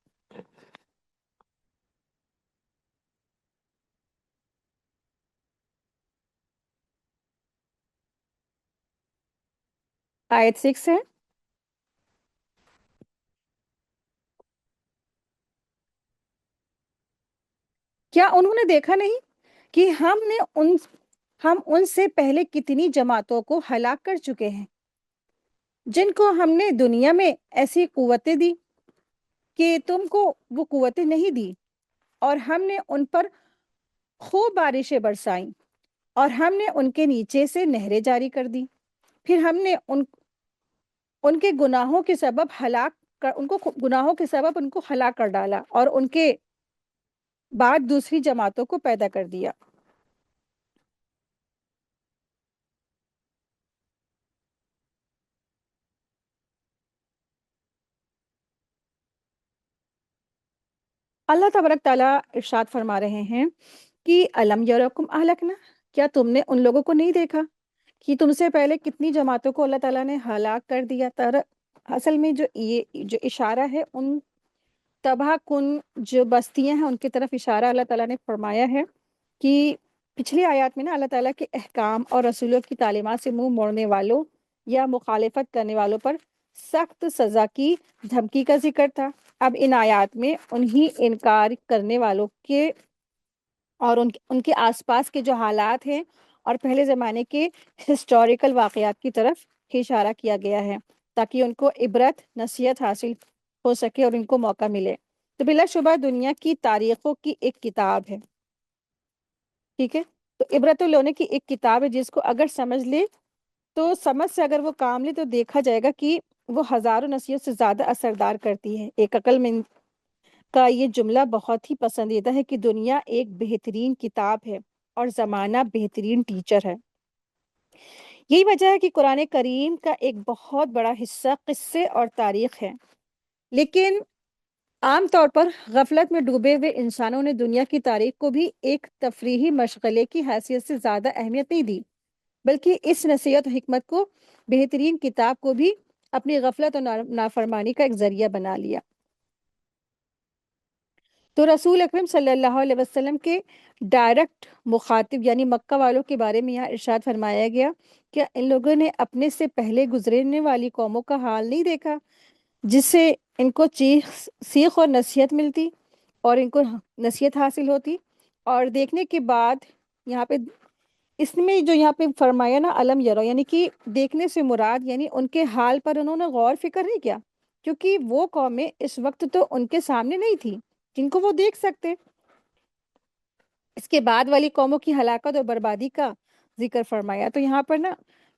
Speaker 1: آیت 6 ہے، کیا انہوں نے دیکھا نہیں کہ ہم ان سے پہلے کتنی جماعتوں کو ہلاک کر چکے ہیں، جن کو ہم نے دنیا میں ایسی قوتیں دی کہ تم کو وہ قوتیں نہیں دی، اور ہم نے ان پر خوب بارشیں برسائیں، اور ہم نے ان کے نیچے سے نہریں جاری کر دی، پھر ہم نے ان کے گناہوں کے سبب ان کو ہلاک کر ڈالا اور ان کے بعد دوسری جماعتوں کو پیدا کر دیا۔ اللہ تبارک تعالیٰ ارشاد فرما رہے ہیں کہ الم یرکم اہلکنا، کیا تم نے ان لوگوں کو نہیں دیکھا کہ تم سے پہلے کتنی جماعتوں کو اللہ تعالیٰ نے ہلاک کر دیا۔ اصل میں جو اشارہ ہے ان تباہ کن جو بستیاں ہیں ان کی طرف اشارہ اللہ تعالیٰ نے فرمایا ہے کہ پچھلی آیات میں نا اللہ تعالیٰ کے احکام اور رسولوں کی تعلیمات سے منہ موڑنے والوں یا مخالفت کرنے والوں پر سخت سزا کی دھمکی کا ذکر تھا۔ اب ان آیات میں انہی انکار کرنے والوں کے اور ان کے آس پاس کے جو حالات ہیں اور پہلے زمانے کے ہسٹوریکل واقعات کی طرف اشارہ کیا گیا ہے، تاکہ ان کو عبرت نصیحت حاصل ہو سکے اور ان کو موقع ملے۔ تو بلا شبہ دنیا کی تاریخوں کی ایک کتاب ہے، ٹھیک ہے، تو عبرت لینے کی ایک کتاب ہے جس کو اگر سمجھ لے تو سمجھ سے اگر وہ کام لے تو دیکھا جائے گا کہ وہ ہزاروں نصیحت سے زیادہ اثردار کرتی ہے۔ ایک عقل مند کا یہ جملہ بہت ہی پسندیدہ ہے کہ دنیا ایک بہترین کتاب ہے اور زمانہ بہترین ٹیچر ہے۔ یہی وجہ ہے کہ قرآن کریم کا ایک بہت بڑا حصہ قصے اور تاریخ ہے، لیکن عام طور پر غفلت میں ڈوبے ہوئے انسانوں نے دنیا کی تاریخ کو بھی ایک تفریحی مشغلے کی حیثیت سے زیادہ اہمیت نہیں دی، بلکہ اس نصیحت و حکمت کو بہترین کتاب کو بھی اپنی غفلت اور نافرمانی کا ایک ذریعہ بنا لیا۔ تو رسول اکرم صلی اللہ علیہ وسلم کے ڈائریکٹ مخاطب یعنی مکہ والوں کے بارے میں یہاں ارشاد فرمایا گیا کہ ان لوگوں نے اپنے سے پہلے گزرنے والی قوموں کا حال نہیں دیکھا، جس سے ان کو سیکھ اور نصیحت ملتی اور ان کو نصیحت حاصل ہوتی۔ اور دیکھنے کے بعد یہاں پہ اس میں جو یہاں پہ فرمایا نا علم یرو، یعنی کہ دیکھنے سے مراد یعنی ان کے حال پر انہوں نے غور فکر نہیں کیا، کیونکہ وہ قومیں اس وقت تو ان کے سامنے نہیں تھی جن کو وہ دیکھ سکتے۔ اس کے بعد والی قوموں کی ہلاکت اور بربادی کا ذکر فرمایا، تو یہاں پر نا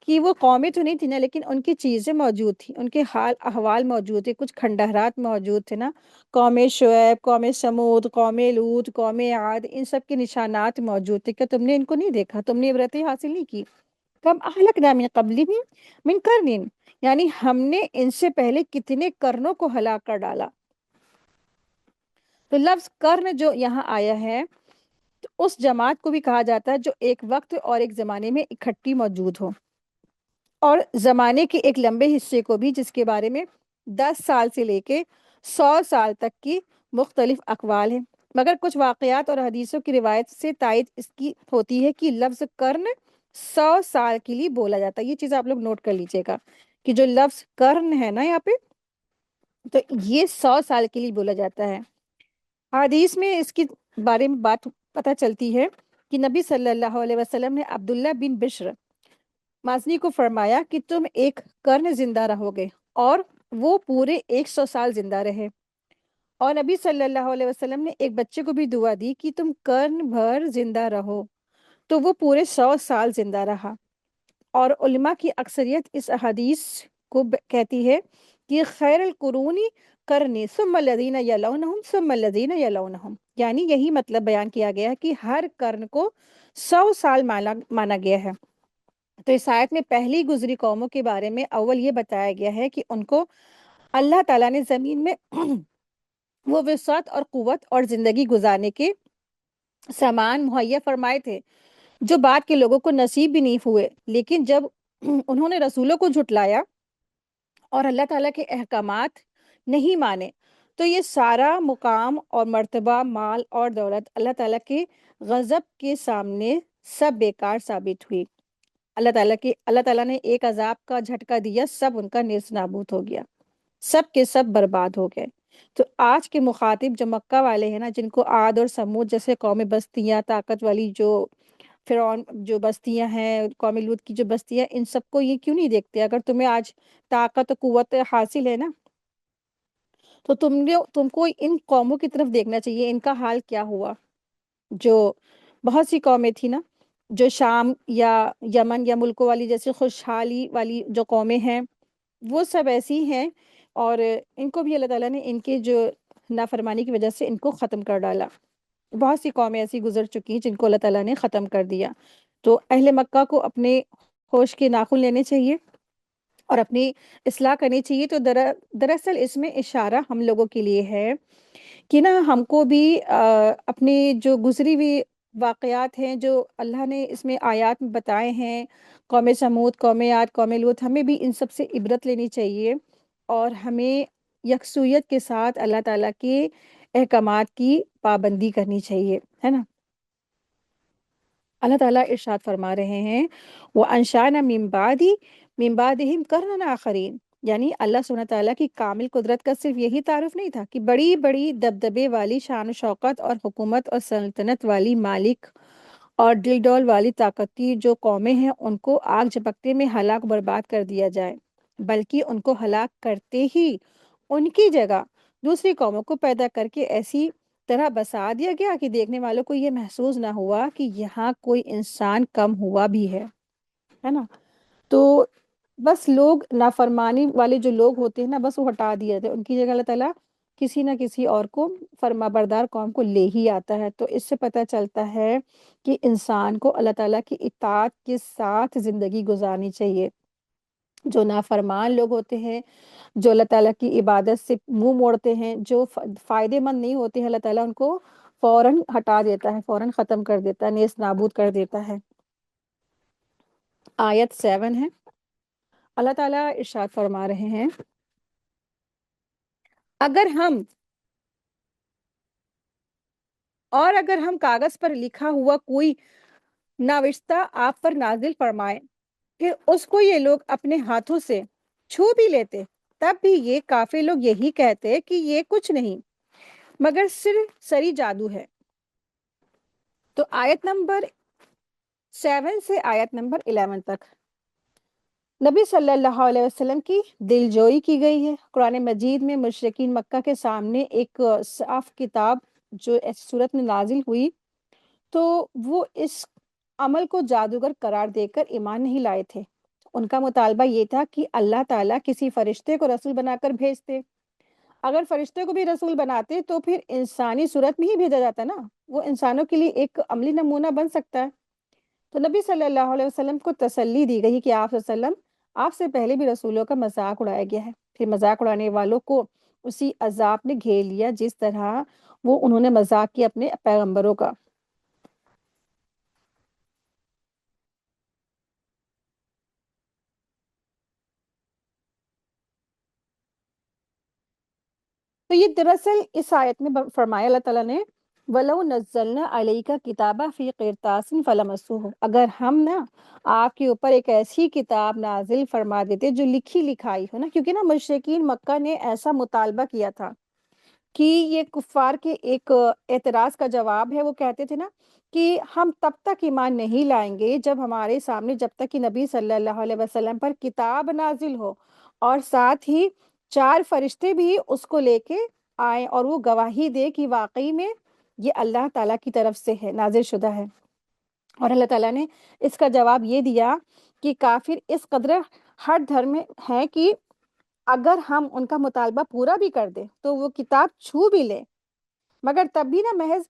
Speaker 1: کہ وہ قومیں تو نہیں تھی نا، لیکن ان کی چیزیں موجود تھیں، ان کے حال احوال موجود تھے، کچھ کھنڈہرات موجود تھے نا، قوم شعیب، قوم سمود، قوم لوط، قوم عاد، ان سب کے نشانات موجود تھے۔ کیا تم نے ان کو نہیں دیکھا؟ تم نے عبرتیں حاصل نہیں کی؟ کم اہلکنا من قبلہم من قرن، یعنی ہم نے ان سے پہلے کتنے قرنوں کو ہلاک کر ڈالا۔ تو لفظ قرن جو یہاں آیا ہے تو اس جماعت کو بھی کہا جاتا ہے جو ایک وقت اور ایک زمانے میں اکٹھی موجود ہو، اور زمانے کے ایک لمبے حصے کو بھی جس کے بارے میں 10 سال سے لے کے 100 سال تک کی مختلف اقوال ہیں، مگر کچھ واقعات اور حدیثوں کی روایت سے تائید اس کی ہوتی ہے کہ لفظ قرن 100 سال کے لیے بولا جاتا ہے۔ یہ چیز آپ لوگ نوٹ کر لیجئے گا کہ جو لفظ قرن ہے نا یہاں پہ، تو یہ 100 سال کے لیے بولا جاتا ہے۔ حدیث میں اس کی بارے میں بات پتہ چلتی ہے کہ نبی صلی اللہ علیہ وسلم نے عبداللہ بن بشر مازنی کو فرمایا کہ تم ایک قرن زندہ رہو گے، اور وہ پورے 100 سال زندہ رہے۔ اور نبی صلی اللہ علیہ وسلم نے ایک بچے کو بھی دعا دی کہ تم قرن بھر زندہ رہو، تو وہ پورے 100 سال زندہ رہا۔ اور علماء کی اکثریت اس حدیث کو کہتی ہے کہ خیر القرونی کرنی ثم الذین یلونہم ثم الذین یلونہم، یعنی یہی مطلب بیان کیا گیا ہے کہ ہر قرن کو 100 سال مانا گیا ہے۔ تو اس آیت میں پہلی گزری قوموں کے بارے میں اول یہ بتایا گیا ہے کہ ان کو اللہ تعالیٰ نے زمین میں وہ وسعت اور قوت اور زندگی گزارنے کے سامان مہیا فرمائے تھے جو بعد کے لوگوں کو نصیب بھی نہیں ہوئے، لیکن جب انہوں نے رسولوں کو جھٹلایا اور اللہ تعالیٰ کے احکامات نہیں مانے تو یہ سارا مقام اور مرتبہ، مال اور دولت اللہ تعالیٰ کے غضب کے سامنے سب بیکار ثابت ہوئی۔ اللہ تعالیٰ نے ایک عذاب کا جھٹکا دیا، سب ان کا نیز نابود ہو گیا، سب کے سب برباد ہو گئے۔ تو آج کے مخاطب جو مکہ والے ہیں نا، جن کو عاد اور سمود جیسے قومی بستیاں، طاقت والی جو فرعون جو بستیاں ہیں، قوم لوط کی جو بستیاں، ان سب کو یہ کیوں نہیں دیکھتے؟ اگر تمہیں آج طاقت و قوت حاصل ہے نا، تو تم کو ان قوموں کی طرف دیکھنا چاہیے، ان کا حال کیا ہوا۔ جو بہت سی قومیں تھی نا، جو شام یا یمن یا ملکوں والی جیسے خوشحالی والی جو قومیں ہیں، وہ سب ایسی ہیں، اور ان کو بھی اللہ تعالیٰ نے ان کے جو نافرمانی کی وجہ سے ان کو ختم کر ڈالا۔ بہت سی قومیں ایسی گزر چکی ہیں جن کو اللہ تعالیٰ نے ختم کر دیا۔ تو اہل مکہ کو اپنے ہوش کے ناخن لینے چاہیے اور اپنی اصلاح کرنی چاہیے۔ تو دراصل اس میں اشارہ ہم لوگوں کے لیے ہے کہ نا ہم کو بھی اپنی جو گزری ہوئی واقعات ہیں جو اللہ نے اس میں آیات میں بتائے ہیں، قوم سمود، قوم عاد، قوم لوط، ہمیں بھی ان سب سے عبرت لینی چاہیے، اور ہمیں یکسویت کے ساتھ اللہ تعالیٰ کے احکامات کی پابندی کرنی چاہیے، ہے نا۔ اللہ تعالیٰ ارشاد فرما رہے ہیں وَأَنشَأْنَا مِن بَعْدِهِمْ قَرْنًا آخَرِينَ، یعنی اللہ سبحانہ تعالیٰ کی کامل قدرت کا صرف یہی تعارف نہیں تھا کہ بڑی بڑی دبدبے والی شان و شوکت اور حکومت اور سلطنت والی مالک اور ڈل ڈول والی طاقتی جو قومیں ہیں ان کو آگ جھپکتے میں ہلاک برباد کر دیا جائے، بلکہ ان کو ہلاک کرتے ہی ان کی جگہ دوسری قوموں کو پیدا کر کے ایسی طرح بسا دیا گیا کہ دیکھنے والوں کو یہ محسوس نہ ہوا کہ یہاں کوئی انسان کم ہوا بھی ہے نا۔ تو بس لوگ نافرمانی والے جو لوگ ہوتے ہیں نا، بس وہ ہٹا دیے جاتے ہیں، ان کی جگہ اللہ تعالیٰ کسی نہ کسی اور کو فرما بردار قوم کو لے ہی آتا ہے۔ تو اس سے پتہ چلتا ہے کہ انسان کو اللہ تعالیٰ کی اطاعت کے ساتھ زندگی گزارنی چاہیے۔ جو نافرمان لوگ ہوتے ہیں، جو اللہ تعالیٰ کی عبادت سے منہ موڑتے ہیں، جو فائدے مند نہیں ہوتے ہیں، اللہ تعالیٰ ان کو فوراً ہٹا دیتا ہے، فوراً ختم کر دیتا ہے، نیست نابود کر دیتا ہے۔ آیت 7 ہے، اللہ تعالیٰ ارشاد فرما رہے ہیں، اگر ہم کاغذ پر لکھا ہوا کوئی نوشتہ آپ پر نازل فرمائے، پھر اس کو یہ لوگ اپنے ہاتھوں سے چھو بھی لیتے، تب بھی یہ کافر لوگ یہی کہتے کہ یہ کچھ نہیں مگر صرف سری جادو ہے۔ تو آیت نمبر 7 سے آیت نمبر 11 تک نبی صلی اللہ علیہ وسلم کی دل جوئی کی گئی ہے۔ قرآن مجید میں مشرکین مکہ کے سامنے ایک صاف کتاب جو اس صورت میں نازل ہوئی، تو وہ اس عمل کو جادوگر قرار دے کر ایمان نہیں لائے تھے۔ ان کا مطالبہ یہ تھا کہ اللہ تعالیٰ کسی فرشتے کو رسول بنا کر بھیجتے۔ اگر فرشتے کو بھی رسول بناتے تو پھر انسانی صورت میں ہی بھیجا جاتا نا، وہ انسانوں کے لیے ایک عملی نمونہ بن سکتا ہے۔ تو نبی صلی اللہ علیہ وسلم کو تسلی دی گئی کہ آپ صلی اللہ علیہ وسلم، آپ سے پہلے بھی رسولوں کا مذاق اڑایا گیا ہے، پھر مذاق اڑانے والوں کو اسی عذاب نے گھیر لیا جس طرح انہوں نے مذاق کیا اپنے پیغمبروں کا۔ تو یہ دراصل اس آیت میں فرمایا اللہ تعالیٰ نے، وَلَوْ نَزَّلْنَا عَلَيْكَ كِتَابًا فِي قِرْطَاسٍ فَلَمَسُوهُ، اگر ہم نا آپ کے اوپر ایک ایسی کتاب نازل فرما دیتے جو لکھی لکھائی ہو نا، کیونکہ نا مشرکین مکہ نے ایسا مطالبہ کیا تھا کہ یہ کفار کے ایک اعتراض کا جواب ہے، وہ کہتے تھے نا کہ ہم تب تک ایمان نہیں لائیں گے جب ہمارے سامنے، جب تک کہ نبی صلی اللہ علیہ وسلم پر کتاب نازل ہو اور ساتھ ہی 4 فرشتے بھی اس کو لے کے آئیں اور وہ گواہی دے کہ واقعی میں یہ اللہ تعالیٰ کی طرف سے ہے، نازل شدہ ہے۔ اور اللہ تعالیٰ نے اس کا جواب یہ دیا کہ کافر اس قدر ہٹ دھرم ہے کہ اگر ہم ان کا مطالبہ پورا بھی کر دیں تو وہ کتاب چھو بھی لے، مگر تب بھی نا محض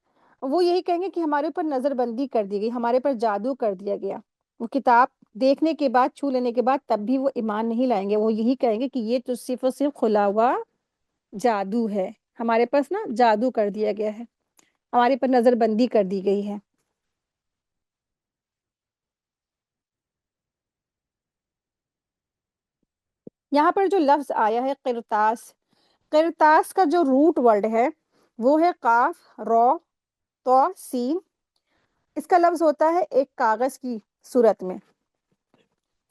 Speaker 1: وہ یہی کہیں گے کہ ہمارے اوپر نظر بندی کر دی گئی، ہمارے پر جادو کر دیا گیا۔ وہ کتاب دیکھنے کے بعد، چھو لینے کے بعد تب بھی وہ ایمان نہیں لائیں گے، وہ یہی کہیں گے کہ یہ تو صرف اور صرف کھلا ہوا جادو ہے، ہمارے پاس نا جادو کر دیا گیا ہے، ہمارے پر نظر بندی کر دی گئی ہے۔ یہاں پر جو لفظ آیا ہے قرطاس، قرطاس کا جو روٹ ورڈ ہے وہ ہے قاف رو تو سین، اس کا لفظ ہوتا ہے ایک کاغذ کی صورت میں۔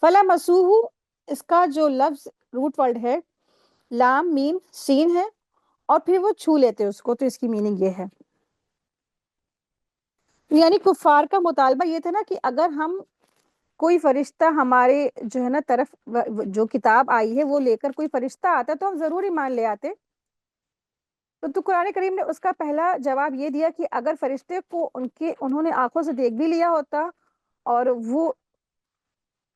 Speaker 1: فلا مسوح، اس کا جو لفظ روٹ ورڈ ہے لام میم سین ہے، اور پھر وہ چھو لیتے اس کو، تو اس کی میننگ یہ ہے، یعنی کفار کا مطالبہ یہ تھا نا کہ اگر ہم کوئی فرشتہ ہمارے جو ہے نا طرف جو کتاب آئی ہے وہ لے کر کوئی فرشتہ آتا تو ہم ضرور ایمان لے آتے۔ تو قرآن کریم نے اس کا پہلا جواب یہ دیا کہ اگر فرشتے کو انہوں نے آنکھوں سے دیکھ بھی لیا ہوتا اور وہ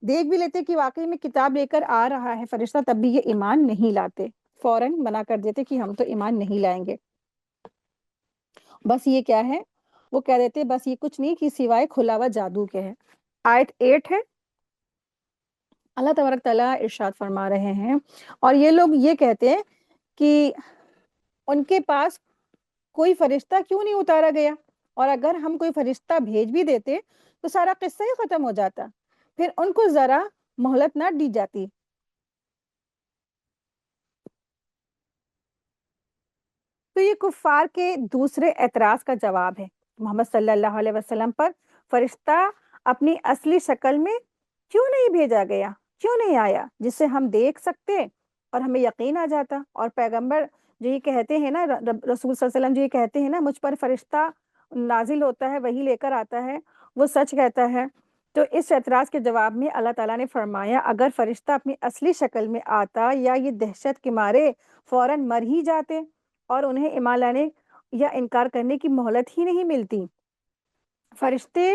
Speaker 1: دیکھ بھی لیتے کہ واقعی میں کتاب لے کر آ رہا ہے فرشتہ، تب بھی یہ ایمان نہیں لاتے، فوراً منع کر دیتے کہ ہم تو ایمان نہیں لائیں گے۔ بس یہ کیا ہے، وہ کہہ دیتے بس یہ کچھ نہیں کہ سوائے کھلا ہوا جادو کے ہے۔ آیت 8 ہے، اللہ تبارک تعالیٰ ارشاد فرما رہے ہیں، اور یہ لوگ یہ کہتے ہیں کہ ان کے پاس کوئی فرشتہ کیوں نہیں اتارا گیا، اور اگر ہم کوئی فرشتہ بھیج بھی دیتے تو سارا قصہ ہی ختم ہو جاتا، پھر ان کو ذرا مہلت نہ دی جاتی۔ تو یہ کفار کے دوسرے اعتراض کا جواب ہے، محمد صلی اللہ علیہ وسلم پر فرشتہ اپنی اصلی شکل میں کیوں نہیں بھیجا گیا، کیوں نہیں آیا جس سے ہم دیکھ سکتے اور ہمیں یقین آ جاتا۔ اور پیغمبر جو یہ کہتے ہیں نا، رسول صلی اللہ علیہ وسلم جو یہ کہتے ہیں نا مجھ پر فرشتہ نازل ہوتا ہے، وہی لے کر آتا ہے، وہ سچ کہتا ہے۔ تو اس اعتراض کے جواب میں اللہ تعالیٰ نے فرمایا اگر فرشتہ اپنی اصلی شکل میں آتا یا یہ دہشت کے مارے فوراً مر ہی جاتے اور انہیں ایمان لانے یا انکار کرنے کی مہلت ہی نہیں ملتی۔ فرشتے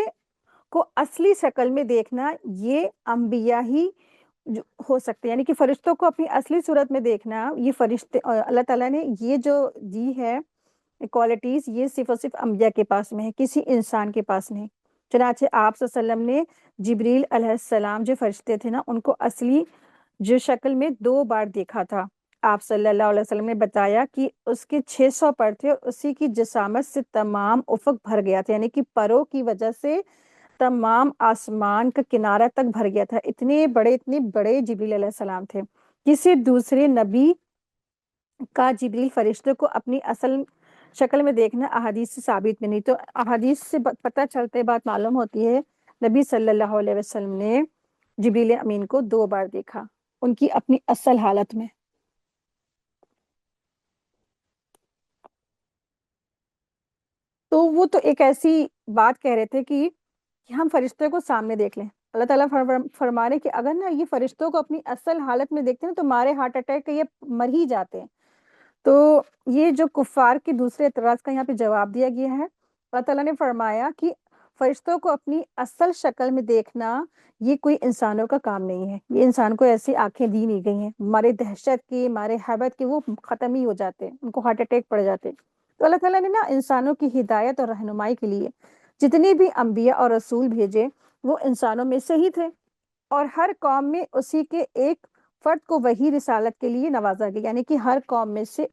Speaker 1: کو اصلی شکل میں دیکھنا یہ انبیاء ہی ہو سکتے ہیں، یعنی کہ فرشتوں کو اپنی اصلی صورت میں دیکھنا، یہ فرشتے اللہ تعالیٰ نے یہ جو دی ہے کوالٹیز، یہ صرف اور صرف انبیاء کے پاس میں ہے، کسی انسان کے پاس نہیں۔ چنانچہ آپ صلی اللہ علیہ وسلم نے جبریل علیہ السلام جو فرشتے تھے نا، ان کو اصلی جو شکل میں 2 بار دیکھا تھا۔ آپ صلی اللہ علیہ وسلم نے بتایا کہ اس کے 600 پر تھے، اور اسی کی جسامت سے تمام افق بھر گیا تھا، یعنی کہ پروں کی وجہ سے تمام آسمان کا کنارہ تک بھر گیا تھا، اتنے بڑے جبریل علیہ السلام تھے۔ کسی دوسرے نبی کا جبریل فرشتے کو اپنی اصل شکل میں دیکھنا احادیث سے ثابت میں نہیں، تو احادیث سے پتہ چلتے بات معلوم ہوتی ہے نبی صلی اللہ علیہ وسلم نے جبریل امین کو 2 بار دیکھا، ان کی اپنی اصل حالت میں۔ تو وہ تو ایک ایسی بات کہہ رہے تھے کہ ہم فرشتوں کو سامنے دیکھ لیں۔ اللہ تعالیٰ فرما رہے کہ اگر نا یہ فرشتوں کو اپنی اصل حالت میں دیکھتے ہیں تو مارے ہارٹ اٹیک یہ مر ہی جاتے ہیں۔ تو یہ جو کفار کے دوسرے اعتراض کا یہاں پہ جواب دیا گیا ہے۔ اللہ تعالیٰ نے فرمایا کہ فرشتوں کو اپنی اصل شکل میں دیکھنا یہ کوئی انسانوں کا کام نہیں ہے، یہ انسان کو ایسی آنکھیں دی نہیں گئی ہیں، مارے دہشت کی، مارے حیبت کی، وہ ختم ہی ہو جاتے ہیں، ان کو ہارٹ اٹیک پڑ جاتے ہیں۔ تو اللہ تعالیٰ نے نا انسانوں کی ہدایت اور رہنمائی کے لیے جتنے بھی انبیاء اور رسول بھیجے وہ انسانوں میں سے ہی تھے، اور ہر قوم میں اسی کے ایک فرد کو وہی رسالت کے لیے نوازا گیا، یعنی کہ ہر قوم میں سے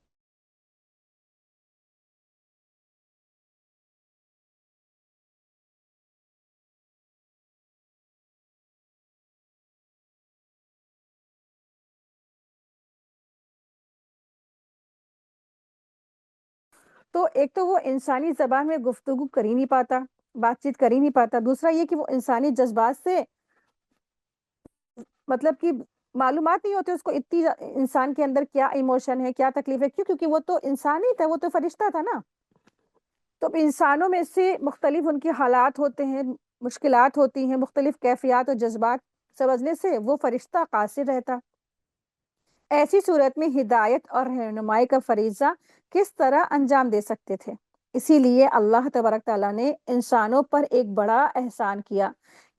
Speaker 1: تو ایک تو وہ انسانی زبان میں گفتگو کر ہی نہیں پاتا، بات چیت کر ہی نہیں پاتا، دوسرا یہ کہ وہ انسانی جذبات سے مطلب کہ معلومات نہیں ہوتی اس کو اتنی انسان کے اندر کیا ایموشن ہے، کیا تکلیف ہے، کیوں؟ کیونکہ وہ تو انسان ہی تھا، وہ تو فرشتہ تھا نا۔ تو اب انسانوں میں سے مختلف ان کے حالات ہوتے ہیں، مشکلات ہوتی ہیں، مختلف کیفیات اور جذبات سمجھنے سے وہ فرشتہ قاصر رہتا۔ ایسی صورت میں ہدایت اور رہنمائی کا فریضہ کس طرح انجام دے سکتے تھے؟ اسی لیے اللہ تبارک تعالیٰ نے انسانوں پر ایک بڑا احسان کیا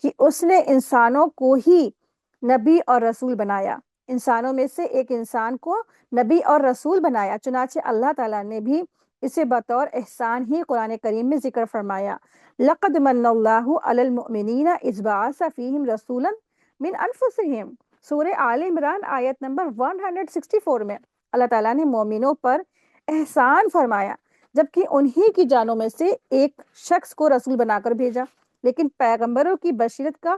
Speaker 1: کہ اس نے انسانوں کو ہی نبی اور رسول بنایا، انسانوں میں سے ایک انسان کو نبی اور رسول بنایا۔ چنانچہ اللہ تعالیٰ نے بھی اسے بطور احسان ہی قرآن کریم میں ذکر فرمایا، لقد من اللہ علی المؤمنین اذ بعث فیہم رسولا من انفسہم، سورہ آل عمران آیت نمبر 164 میں اللہ تعالیٰ نے مومنوں پر احسان فرمایا جبکہ انہی کی جانوں میں سے ایک شخص کو رسول بنا کر بھیجا، لیکن پیغمبروں کی بشریت کا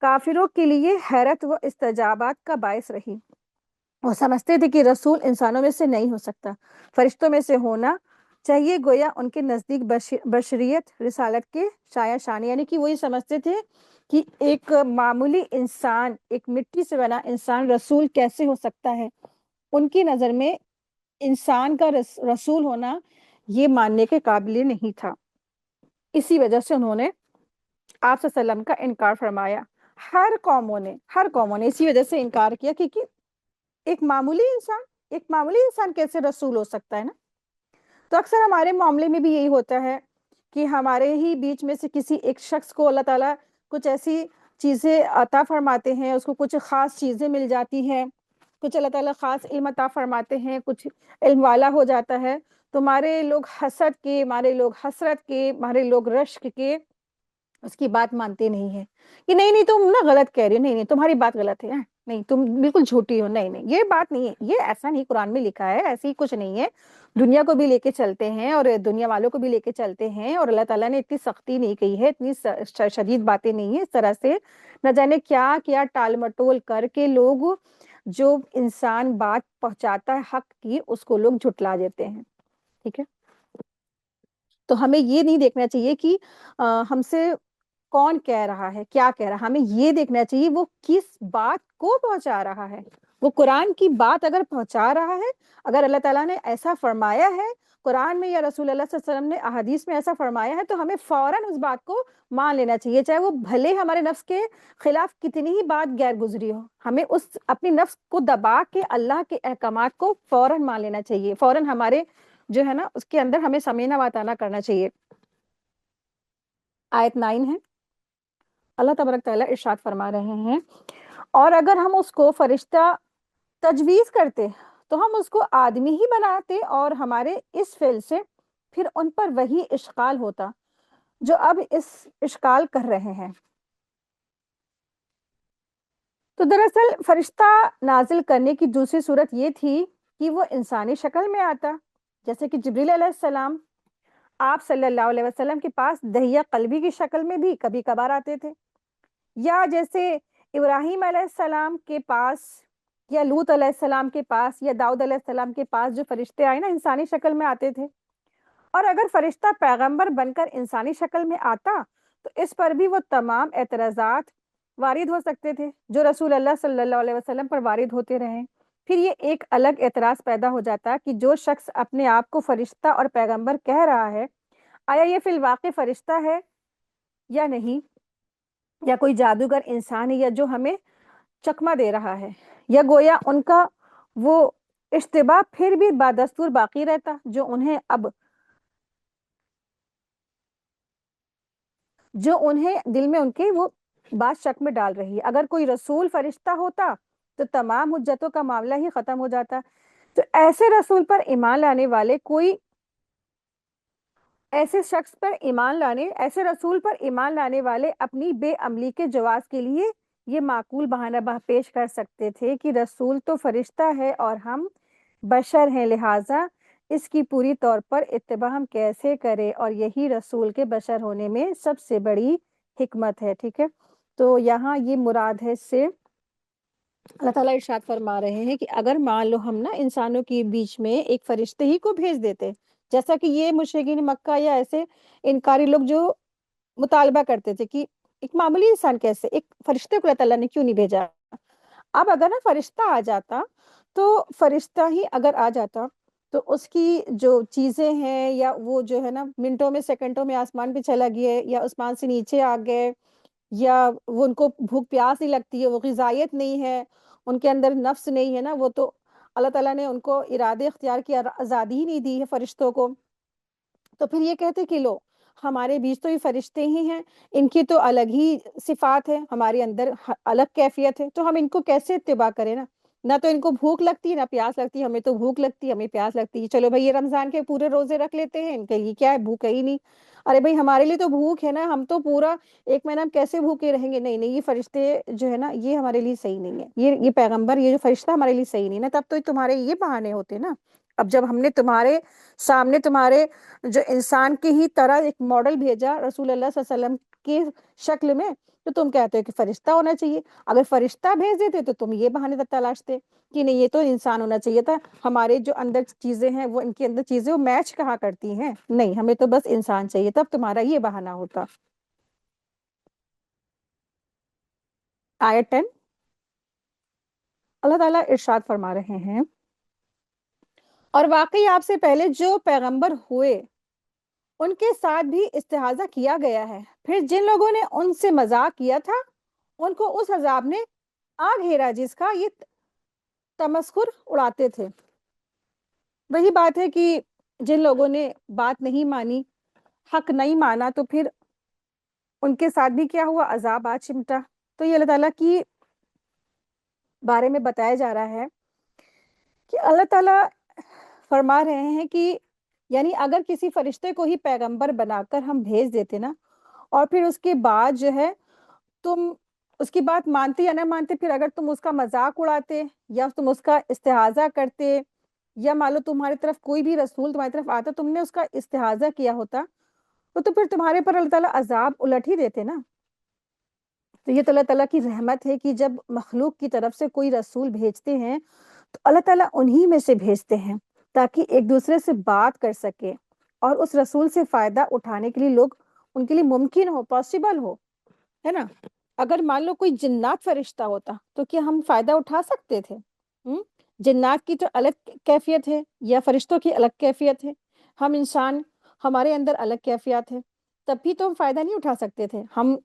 Speaker 1: کافروں کے لیے حیرت و استجابات کا باعث رہی۔ وہ سمجھتے تھے کہ رسول انسانوں میں سے نہیں ہو سکتا، فرشتوں میں سے ہونا چاہیے، گویا ان کے نزدیک بشریت رسالت کے شایع شان، یعنی کہ وہی سمجھتے تھے کہ ایک معمولی انسان، ایک مٹی سے بنا انسان رسول کیسے ہو سکتا ہے۔ ان کی نظر میں انسان کا رسول ہونا یہ ماننے کے قابل نہیں تھا، اسی وجہ سے انہوں نے آپ صلی اللہ علیہ وسلم کا انکار فرمایا۔ ہر قوموں نے اسی وجہ سے انکار کیا کہ ایک معمولی انسان کیسے رسول ہو سکتا ہے نا۔ تو اکثر ہمارے معاملے میں بھی یہی ہوتا ہے کہ ہمارے ہی بیچ میں سے کسی ایک شخص کو اللہ تعالیٰ کچھ ایسی چیزیں عطا فرماتے ہیں، اس کو کچھ خاص چیزیں مل جاتی ہیں، کچھ اللہ تعالیٰ خاص علم عطا فرماتے ہیں، کچھ علم والا ہو جاتا ہے، تو ہمارے لوگ حسد کے، ہمارے لوگ حسرت کے، ہمارے لوگ رشک کے اس کی بات مانتے نہیں ہیں کہ نہیں نہیں تم نا غلط کہہ رہے ہو، نہیں نہیں تمہاری بات غلط ہے، نہیں تم بالکل جھوٹی ہو، نہیں نہیں یہ بات نہیں ہے، یہ ایسا نہیں قرآن میں لکھا ہے، ایسی کچھ نہیں ہے۔ دنیا کو بھی لے کے چلتے ہیں اور دنیا والوں کو بھی لے کے چلتے ہیں، اور اللہ تعالیٰ نے اتنی سختی نہیں کی ہے، اتنی شدید باتیں نہیں ہیں، اس طرح سے نہ جانے کیا کیا ٹال مٹول کر کے لوگ جو انسان بات پہنچاتا ہے حق کی اس کو لوگ جھٹلا دیتے ہیں، ٹھیک ہے۔ تو ہمیں یہ نہیں دیکھنا چاہیے کہ ہم سے کون کہہ رہا ہے، کیا کہہ رہا ہے، ہمیں یہ دیکھنا چاہیے وہ کس بات کو پہنچا رہا ہے۔ وہ قرآن کی بات اگر پہنچا رہا ہے، اگر اللہ تعالیٰ نے ایسا فرمایا ہے قرآن میں یا رسول اللہ صلی اللہ علیہ وسلم نے احادیث میں ایسا فرمایا ہے، تو ہمیں فوراً اس بات کو مان لینا چاہیے، چاہے وہ بھلے ہمارے نفس کے خلاف کتنی ہی بات غیر گزری ہو، ہمیں اس اپنی نفس کو دبا کے اللہ کے احکامات کو فوراً مان لینا چاہیے، فوراً ہمارے جو ہے نا اس کے اندر ہمیں سمینا واتانہ کرنا چاہیے۔ آیت 9 ہے، اللہ تبارک تعالیٰ ارشاد فرما رہے ہیں، اور اگر ہم اس کو فرشتہ تجویز کرتے تو ہم اس کو آدمی ہی بناتے، اور ہمارے اس فعل سے پھر ان پر وہی اشغال ہوتا جو اب اس اشغال کر رہے ہیں۔ تو دراصل فرشتہ نازل کرنے کی دوسری صورت یہ تھی کہ وہ انسانی شکل میں آتا، جیسے کہ جبریل علیہ السلام آپ صلی اللہ علیہ وسلم کے پاس دہیہ قلبی کی شکل میں بھی کبھی کبھار آتے تھے، یا جیسے ابراہیم علیہ السلام کے پاس یا لوط علیہ السلام کے پاس یا داؤد علیہ السلام کے پاس جو فرشتے آئے نا انسانی شکل میں آتے تھے۔ اور اگر فرشتہ پیغمبر بن کر انسانی شکل میں آتا تو اس پر بھی وہ تمام اعتراضات وارد ہو سکتے تھے جو رسول اللہ صلی اللہ علیہ وسلم پر وارد ہوتے رہے۔ پھر یہ ایک الگ اعتراض پیدا ہو جاتا کہ جو شخص اپنے آپ کو فرشتہ اور پیغمبر کہہ رہا ہے، آیا یہ فی الواقع فرشتہ ہے یا نہیں، یا کوئی جادوگر انسان ہے، یا جو ہمیں چکمہ دے رہا ہے، یا گویا ان کا وہ اشتباہ پھر بھی بادستور باقی رہتا جو انہیں دل میں ان کے وہ بات شک میں ڈال رہی ہے۔ اگر کوئی رسول فرشتہ ہوتا تو تمام حجتوں کا معاملہ ہی ختم ہو جاتا۔ تو ایسے رسول پر ایمان لانے والے ایسے رسول پر ایمان لانے والے اپنی بے عملی کے جواز کے لیے یہ معقول بہانہ پیش کر سکتے تھے کہ رسول تو فرشتہ ہے اور ہم بشر ہیں، لہٰذا اس کی پوری طور پر اتباع ہم کیسے کریں، اور یہی رسول کے بشر ہونے میں سب سے بڑی حکمت ہے۔ ٹھیک ہے، تو یہاں یہ مراد ہے، اس سے اللہ تعالیٰ ارشاد فرما رہے ہیں کہ اگر مان لو ہم نا انسانوں کے بیچ میں ایک فرشتے ہی کو بھیج دیتے، جیسا کہ یہ مشرکین مکہ یا ایسے انکاری لوگ جو مطالبہ کرتے تھے کہ ایک معمولی انسان کیسے، ایک فرشتے کو اللہ تعالیٰ نے کیوں نہیں بھیجا۔ اب اگر نا فرشتہ آ جاتا، تو فرشتہ ہی اگر آ جاتا تو اس کی جو چیزیں ہیں، یا وہ جو ہے نا منٹوں میں سیکنڈوں میں آسمان پہ چلا گیا، یا آسمان سے نیچے آ گئے، یا وہ ان کو بھوک پیاس نہیں لگتی ہے، وہ غذائیت نہیں ہے، ان کے اندر نفس نہیں ہے نا، وہ تو اللہ تعالیٰ نے ان کو ارادے اختیار کی آزادی ہی نہیں دی ہے فرشتوں کو۔ تو پھر یہ کہتے کہ لو ہمارے بیچ تو یہ فرشتے ہی ہیں، ان کی تو الگ ہی صفات ہے، ہمارے اندر الگ کیفیت ہے، تو ہم ان کو کیسے اتباع کریں نا؟ نہ تو ان کو بھوک لگتی ہے نہ پیاس لگتی ہے، ہمیں تو بھوک لگتی ہے، ہمیں پیاس لگتی ہے، چلو بھائی یہ رمضان کے پورے روزے رکھ لیتے ہیں، ان کے لیے کیا ہے، بھوک ہے ہی نہیں۔ ارے بھائی ہمارے لیے تو بھوک ہے نا، ہم تو پورا ایک مہینہ ہم کیسے بھوکے رہیں گے؟ نہیں یہ فرشتے جو ہے نا یہ ہمارے لیے صحیح نہیں ہے، یہ پیغمبر، یہ جو فرشتہ ہمارے لیے صحیح نہیں نا۔ تب تو تمہارے یہ بہانے ہوتے نا۔ اب جب ہم نے تمہارے سامنے تمہارے جو انسان کی ہی طرح ایک ماڈل بھیجا رسول اللہ صلی اللہ علیہ وسلم کی شکل میں، تو تم کہتے ہو کہ فرشتہ ہونا چاہیے۔ اگر فرشتہ بھیج دیتے تو تم یہ بہانے تلاشتے کہ نہیں یہ تو انسان ہونا چاہیے تھا، ہمارے جو اندر چیزیں ہیں وہ ان کے اندر چیزیں وہ میچ کہاں کرتی ہیں، نہیں ہمیں تو بس انسان چاہیے، تب تمہارا یہ بہانہ ہوتا۔ آیت 10 اللہ تعالیٰ ارشاد فرما رہے ہیں، اور واقعی آپ سے پہلے جو پیغمبر ہوئے ان کے ساتھ بھی استہزاء کیا گیا ہے، پھر جن لوگوں نے ان سے مذاق کیا تھا ان کو اس عذاب نے آ گھیرا جس کا یہ تمسخر اڑاتے تھے۔ وہی بات ہے کہ جن لوگوں نے بات نہیں مانی، حق نہیں مانا، تو پھر ان کے ساتھ بھی کیا ہوا، عذاب آ چمٹا۔ تو یہ اللہ تعالیٰ کی بارے میں بتایا جا رہا ہے کہ اللہ تعالیٰ فرما رہے ہیں کہ یعنی اگر کسی فرشتے کو ہی پیغمبر بنا کر ہم بھیج دیتے نا، اور پھر اس کے بعد جو ہے تم اس کی بات مانتے یا نہ مانتے، پھر اگر تم اس کا مذاق اڑاتے یا تم اس کا استہزاء کرتے، یا مان لو تمہاری طرف کوئی بھی رسول تمہاری طرف آتا تم نے اس کا استہزاء کیا ہوتا، تو پھر تمہارے پر اللہ تعالیٰ عذاب الٹ ہی دیتے نا۔ تو یہ تو اللہ تعالیٰ کی رحمت ہے کہ جب مخلوق کی طرف سے کوئی رسول بھیجتے ہیں تو اللہ تعالیٰ انہی میں سے بھیجتے ہیں تاکہ ایک دوسرے سے بات کر سکے، اور اس رسول سے فائدہ اٹھانے کے لیے لوگ ان کے لیے ممکن ہو، پاسبل ہو، ہے نا۔ اگر مان لو کوئی جنات فرشتہ ہوتا تو کیا ہم فائدہ اٹھا سکتے تھے؟ جنات کی تو الگ کیفیت ہے، یا فرشتوں کی الگ کیفیت ہے، ہم انسان ہمارے اندر الگ کیفیت ہے، تب بھی تو ہم فائدہ نہیں اٹھا سکتے تھے۔ ہم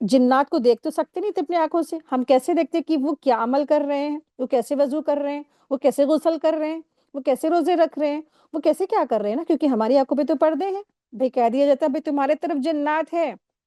Speaker 1: جنات کو دیکھ تو سکتے نہیں تھے اپنی آنکھوں سے، ہم کیسے دیکھتے کہ وہ کیا عمل کر رہے ہیں، وہ کیسے وضو کر رہے ہیں، وہ کیسے غسل کر رہے ہیں، وہ کیسے روزے رکھ رہے ہیں، وہ کیسے کیا کر رہے ہیں نا، کیونکہ ہماری آنکھوں پہ تو پردے ہیں۔ بھائی کہہ دیا جاتا ہے بھائی تمہارے طرف جنات ہے،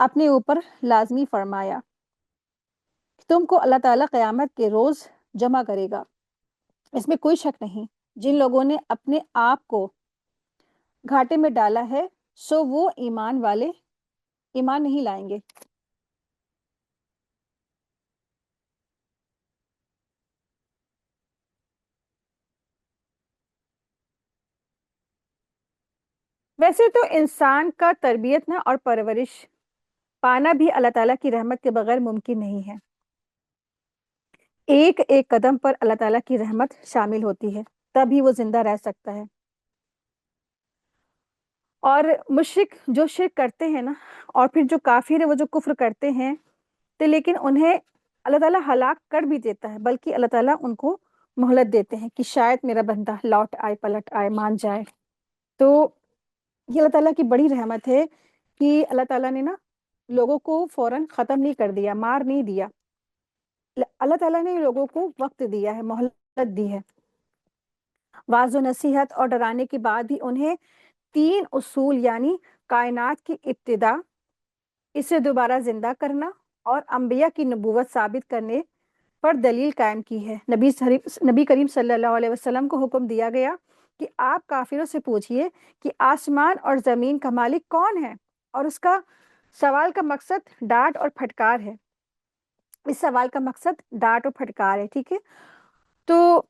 Speaker 1: اپنے اوپر لازمی فرمایا کہ تم کو اللہ تعالیٰ قیامت کے روز جمع کرے گا۔ اس میں کوئی شک نہیں، جن لوگوں نے اپنے آپ کو گھاٹے میں ڈالا ہے سو وہ ایمان والے ایمان نہیں لائیں گے۔ ویسے تو انسان کا تربیت نہ اور پرورش پانا بھی اللہ تعالیٰ کی رحمت کے بغیر ممکن نہیں ہے۔ ایک ایک قدم پر اللہ تعالیٰ کی رحمت شامل ہوتی ہے، تبھی وہ زندہ رہ سکتا ہے۔ اور مشرک جو شرک کرتے ہیں نا، اور پھر جو کافر ہے وہ جو کفر کرتے ہیں، تو لیکن انہیں اللہ تعالیٰ ہلاک کر بھی دیتا ہے، بلکہ اللہ تعالیٰ ان کو مہلت دیتے ہیں کہ شاید میرا بندہ لوٹ آئے، پلٹ آئے، مان جائے۔ تو یہ اللہ تعالیٰ کی بڑی رحمت ہے کہ اللہ تعالیٰ نے نا لوگوں کو فوراً ختم نہیں کر دیا، مار نہیں دیا۔ اللہ تعالیٰ نے لوگوں کو وقت دیا ہے، مہلت دی ہے، واعظ و نصیحت اور ڈرانے کے بعد بھی انہیں 3 اصول یعنی کائنات کی ابتدا، اسے دوبارہ زندہ کرنا اور انبیاء کی نبوت ثابت کرنے پر دلیل قائم کی ہے۔ نبی کریم صلی اللہ علیہ وسلم کو حکم دیا گیا کہ آپ کافروں سے پوچھئے کہ آسمان اور زمین کا مالک کون ہے، اور اس کا سوال کا مقصد ڈانٹ اور پھٹکار ہے۔ اس سوال کا مقصد ڈانٹ اور پھٹکار ہے، ٹھیک ہے۔ تو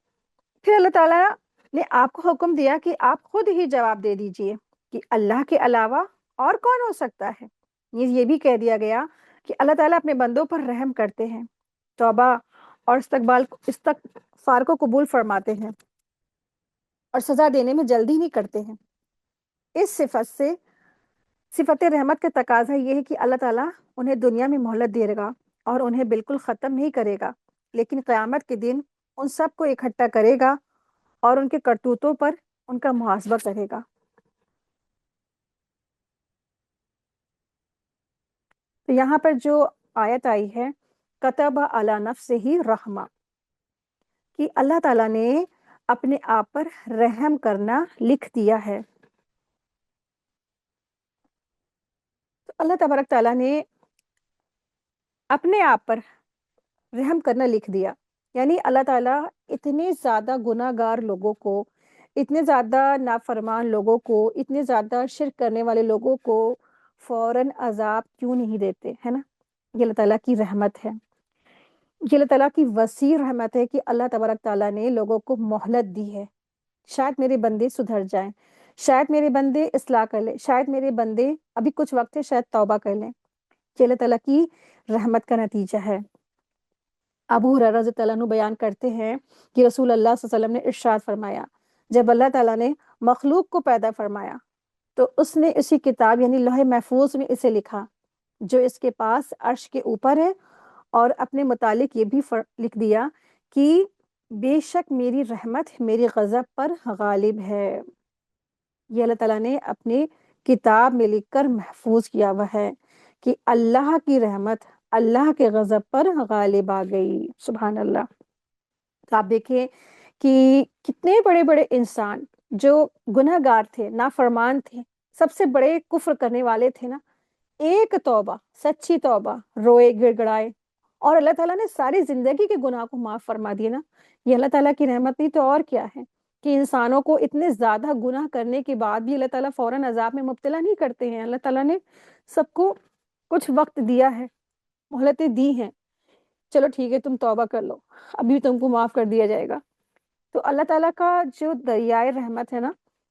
Speaker 1: پھر اللہ تعالیٰ نے آپ کو حکم دیا کہ آپ خود ہی جواب دے دیجئے کہ اللہ کے علاوہ اور کون ہو سکتا ہے۔ یہ بھی کہہ دیا گیا کہ اللہ تعالیٰ اپنے بندوں پر رحم کرتے ہیں، توبہ اور استغفار کو قبول فرماتے ہیں، اور سزا دینے میں جلدی نہیں کرتے ہیں۔ اس صفت رحمت کا تقاضا یہ ہے کہ اللہ تعالیٰ انہیں دنیا میں مہلت دے گا اور انہیں بالکل ختم نہیں کرے گا، لیکن قیامت کے دن ان سب کو اکٹھا کرے گا اور ان کے کرتوتوں پر ان کا محاسبہ کرے گا۔ تو یہاں پر جو آیت آئی ہے کتب علی نفسہ رحمہ، کہ اللہ تعالیٰ نے اپنے آپ پر رحم کرنا لکھ دیا ہے۔ تو اللہ تبارک تعالیٰ نے اپنے آپ پر رحم کرنا لکھ دیا، یعنی اللہ تعالیٰ اتنے زیادہ گناہ گار لوگوں کو، اتنے زیادہ نافرمان لوگوں کو، اتنے زیادہ شرک کرنے والے لوگوں کو فوراً عذاب کیوں نہیں دیتے، ہے نا؟ یہ اللہ تعالیٰ کی رحمت ہے، یہ اللہ تعالیٰ کی وسیع رحمت ہے کہ اللہ تبارک تعالیٰ نے لوگوں کو مہلت دی ہے۔ شاید میرے بندے سدھر جائیں، شاید میرے بندے اصلاح کر لیں، شاید میرے بندے ابھی کچھ وقت ہے شاید توبہ کر لیں۔ یہ اللہ تعالیٰ کی رحمت کا نتیجہ ہے۔ ابو ہریرہ رضی اللہ عنہ بیان کرتے ہیں کہ رسول اللہ صلی اللہ علیہ وسلم نے ارشاد فرمایا، جب اللہ تعالیٰ نے مخلوق کو پیدا فرمایا تو اس نے اسی کتاب یعنی لوح محفوظ میں اسے لکھا جو اس کے پاس عرش کے اوپر ہے، اور اپنے متعلق یہ بھی لکھ دیا کہ بے شک میری رحمت میری غضب پر غالب ہے۔ یہ اللہ تعالیٰ نے اپنے کتاب میں لکھ کر محفوظ کیا ہوا ہے کہ اللہ کی رحمت اللہ کے غضب پر غالب آ گئی۔ سبحان اللہ۔ تو آپ دیکھیں کہ کتنے بڑے بڑے انسان جو گناہ گار تھے، نافرمان تھے، سب سے بڑے کفر کرنے والے تھے نا، ایک توبہ، سچی توبہ، روئے گڑ گڑائے، اور اللہ تعالیٰ نے ساری زندگی کے گناہ کو معاف فرما دیے نا۔ یہ اللہ تعالیٰ کی رحمت نہیں تو اور کیا ہے کہ انسانوں کو اتنے زیادہ گناہ کرنے کے بعد بھی اللہ تعالیٰ فوراً عذاب میں مبتلا نہیں کرتے ہیں۔ اللہ تعالیٰ نے سب کو کچھ وقت دیا ہے، مہلتیں دی ہیں، چلو ٹھیک ہے تم توبہ کر لو، ابھی تم کو معاف کر دیا جائے گا۔ تو اللہ تعالیٰ کا جو دریائے رحمت ہے نا،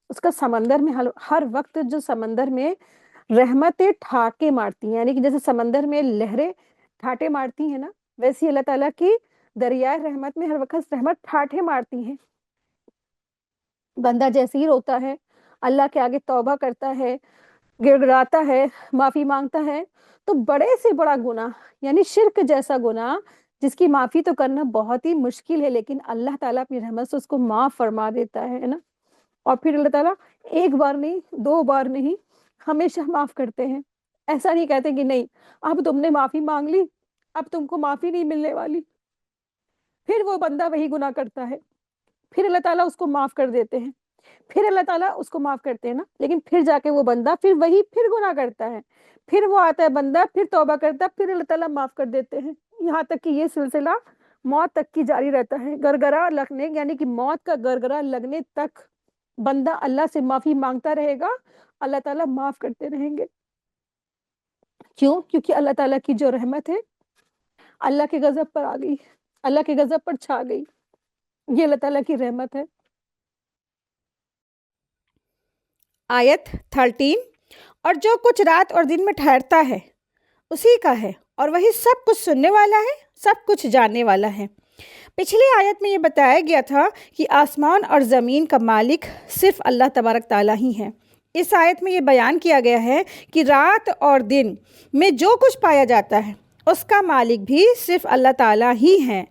Speaker 1: اس کا سمندر میں ہر وقت جو سمندر میں رحمتیں ٹھاٹے مارتی ہیں، یعنی کہ جیسے سمندر میں لہریں ٹھاٹے مارتی ہیں نا، ویسے اللہ تعالیٰ کی دریائے رحمت میں ہر وقت رحمت ٹھاٹے مارتی ہیں۔ بندہ جیسے ہی روتا ہے، اللہ کے آگے توبہ کرتا ہے، گڑ گڑاتا ہے، معافی مانگتا ہے، تو بڑے سے بڑا گناہ یعنی شرک جیسا گناہ جس کی معافی تو کرنا بہت ہی مشکل ہے، لیکن اللہ تعالیٰ اپنی رحمت سے اس کو معاف فرما دیتا ہے نا۔ اور پھر اللہ تعالیٰ ایک بار نہیں، 2 بار نہیں، ہمیشہ معاف کرتے ہیں۔ ایسا نہیں کہتے کہ نہیں اب تم نے معافی مانگ لی، اب تم کو معافی نہیں ملنے والی، پھر وہ بندہ وہی گناہ کرتا ہے، پھر اللہ تعالیٰ اس کو معاف کر دیتے ہیں، پھر اللہ تعالیٰ اس کو معاف کرتے ہیں نا، لیکن پھر جا کے وہ بندہ پھر وہی پھر گناہ کرتا ہے، پھر وہ آتا ہے بندہ، پھر توبہ کرتا ہے، پھر اللہ تعالیٰ معاف کر دیتے ہیں، یہاں تک کہ یہ سلسلہ موت تک کی جاری رہتا ہے۔ گرگرا لگنے یعنی کہ موت کا گرگرا لگنے تک بندہ اللہ سے معافی مانگتا رہے گا، اللہ تعالیٰ معاف کرتے رہیں گے۔ کیوں؟ کیونکہ اللہ تعالیٰ کی جو رحمت ہے اللہ کے غضب پر آ گئی، اللہ کے غضب پر چھا گئی، یہ اللہ تعالیٰ کی رحمت ہے۔ آیت 13، اور جو کچھ رات اور دن میں ٹھہرتا ہے اسی کا ہے، اور وہی سب کچھ سننے والا ہے، سب کچھ جاننے والا ہے۔ پچھلی آیت میں یہ بتایا گیا تھا کہ آسمان اور زمین کا مالک صرف اللہ تبارک تعالیٰ ہی ہے۔ اس آیت میں یہ بیان کیا گیا ہے کہ رات اور دن میں جو کچھ پایا جاتا ہے اس کا مالک بھی صرف اللہ تعالیٰ ہی ہے،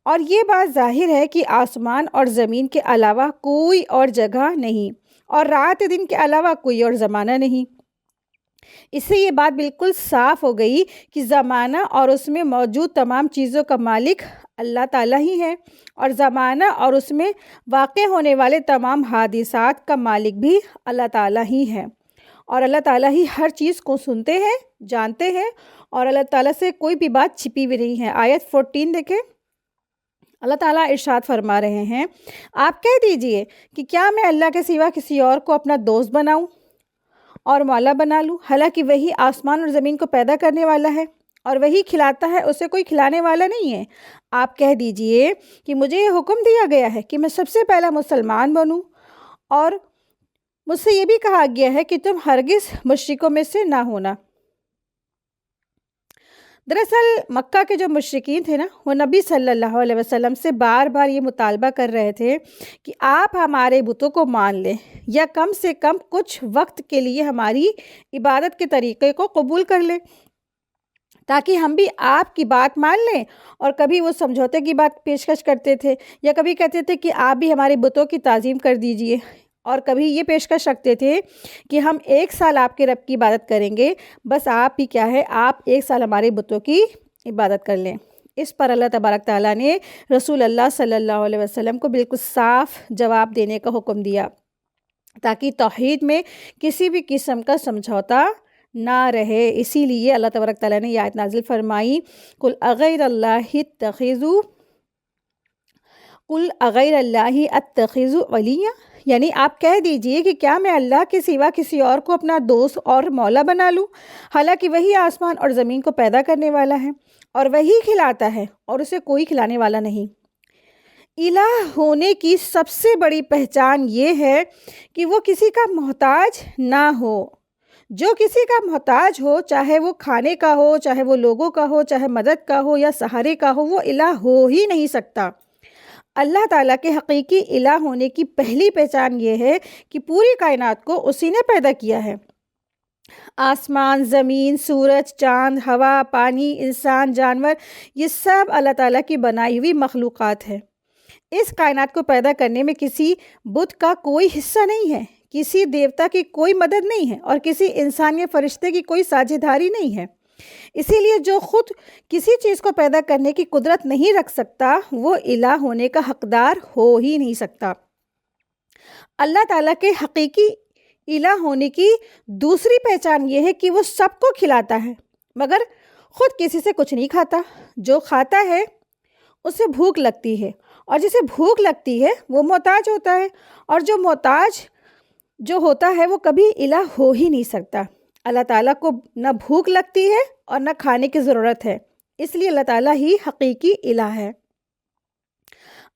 Speaker 1: اور یہ بات ظاہر ہے کہ آسمان اور زمین کے علاوہ کوئی اور جگہ نہیں، اور رات دن کے علاوہ کوئی اور زمانہ نہیں۔ اس سے یہ بات بالکل صاف ہو گئی کہ زمانہ اور اس میں موجود تمام چیزوں کا مالک اللہ تعالیٰ ہی ہے، اور زمانہ اور اس میں واقع ہونے والے تمام حادثات کا مالک بھی اللہ تعالیٰ ہی ہے، اور اللہ تعالیٰ ہی ہر چیز کو سنتے ہیں، جانتے ہیں، اور اللہ تعالیٰ سے کوئی بھی بات چھپی ہوئی نہیں ہے۔ آیت 14 دیکھیں، اللہ تعالیٰ ارشاد فرما رہے ہیں، آپ کہہ دیجئے کہ کیا میں اللہ کے سوا کسی اور کو اپنا دوست بناؤں اور مولا بنا لوں، حالانکہ وہی آسمان اور زمین کو پیدا کرنے والا ہے اور وہی کھلاتا ہے، اسے کوئی کھلانے والا نہیں ہے۔ آپ کہہ دیجئے کہ مجھے یہ حکم دیا گیا ہے کہ میں سب سے پہلا مسلمان بنوں، اور مجھ سے یہ بھی کہا گیا ہے کہ تم ہرگز مشرکوں میں سے نہ ہونا۔ دراصل مکہ کے جو مشرکین تھے نا، وہ نبی صلی اللہ علیہ وسلم سے بار بار یہ مطالبہ کر رہے تھے کہ آپ ہمارے بتوں کو مان لیں، یا کم سے کم کچھ وقت کے لیے ہماری عبادت کے طریقے کو قبول کر لیں، تاکہ ہم بھی آپ کی بات مان لیں۔ اور کبھی وہ سمجھوتے کی بات پیشکش کرتے تھے، یا کبھی کہتے تھے کہ آپ بھی ہمارے بتوں کی تعظیم کر دیجئے، اور کبھی یہ پیشکش رکھتے تھے کہ ہم 1 سال آپ کے رب کی عبادت کریں گے، بس آپ بھی کیا ہے، آپ 1 سال ہمارے بتوں کی عبادت کر لیں۔ اس پر اللہ تبارک تعالیٰ نے رسول اللہ صلی اللہ علیہ وسلم کو بالکل صاف جواب دینے کا حکم دیا، تاکہ توحید میں کسی بھی قسم کا سمجھوتا نہ رہے۔ اسی لیے اللہ تبارک تعالیٰ نے یہ آیت نازل فرمائی، قُلْ اغیر اللہ اتخذ ولیٰ، یعنی آپ کہہ دیجئے کہ کیا میں اللہ کے سوا کسی اور کو اپنا دوست اور مولا بنا لوں، حالانکہ وہی آسمان اور زمین کو پیدا کرنے والا ہے، اور وہی کھلاتا ہے، اور اسے کوئی کھلانے والا نہیں۔ الہ ہونے کی سب سے بڑی پہچان یہ ہے کہ وہ کسی کا محتاج نہ ہو۔ جو کسی کا محتاج ہو، چاہے وہ کھانے کا ہو، چاہے وہ لوگوں کا ہو، چاہے مدد کا ہو یا سہارے کا ہو، وہ الہ ہو ہی نہیں سکتا۔ اللہ تعالیٰ کے حقیقی الہ ہونے کی پہلی پہچان یہ ہے کہ پوری کائنات کو اسی نے پیدا کیا ہے۔ آسمان، زمین، سورج، چاند، ہوا، پانی، انسان، جانور، یہ سب اللہ تعالیٰ کی بنائی ہوئی مخلوقات ہے۔ اس کائنات کو پیدا کرنے میں کسی بت کا کوئی حصہ نہیں ہے، کسی دیوتا کی کوئی مدد نہیں ہے، اور کسی انسان یا فرشتے کی کوئی ساجھیداری نہیں ہے۔ اسی لیے جو خود کسی چیز کو پیدا کرنے کی قدرت نہیں رکھ سکتا، وہ الہ ہونے کا حقدار ہو ہی نہیں سکتا۔ اللہ تعالیٰ کے حقیقی الہ ہونے کی دوسری پہچان یہ ہے کہ وہ سب کو کھلاتا ہے، مگر خود کسی سے کچھ نہیں کھاتا۔ جو کھاتا ہے اسے بھوک لگتی ہے، اور جسے بھوک لگتی ہے وہ محتاج ہوتا ہے، اور جو محتاج جو ہوتا ہے وہ کبھی الہ ہو ہی نہیں سکتا۔ اللہ تعالیٰ کو نہ بھوک لگتی ہے اور نہ کھانے کی ضرورت ہے، اس لیے اللہ تعالیٰ ہی حقیقی الہ ہے۔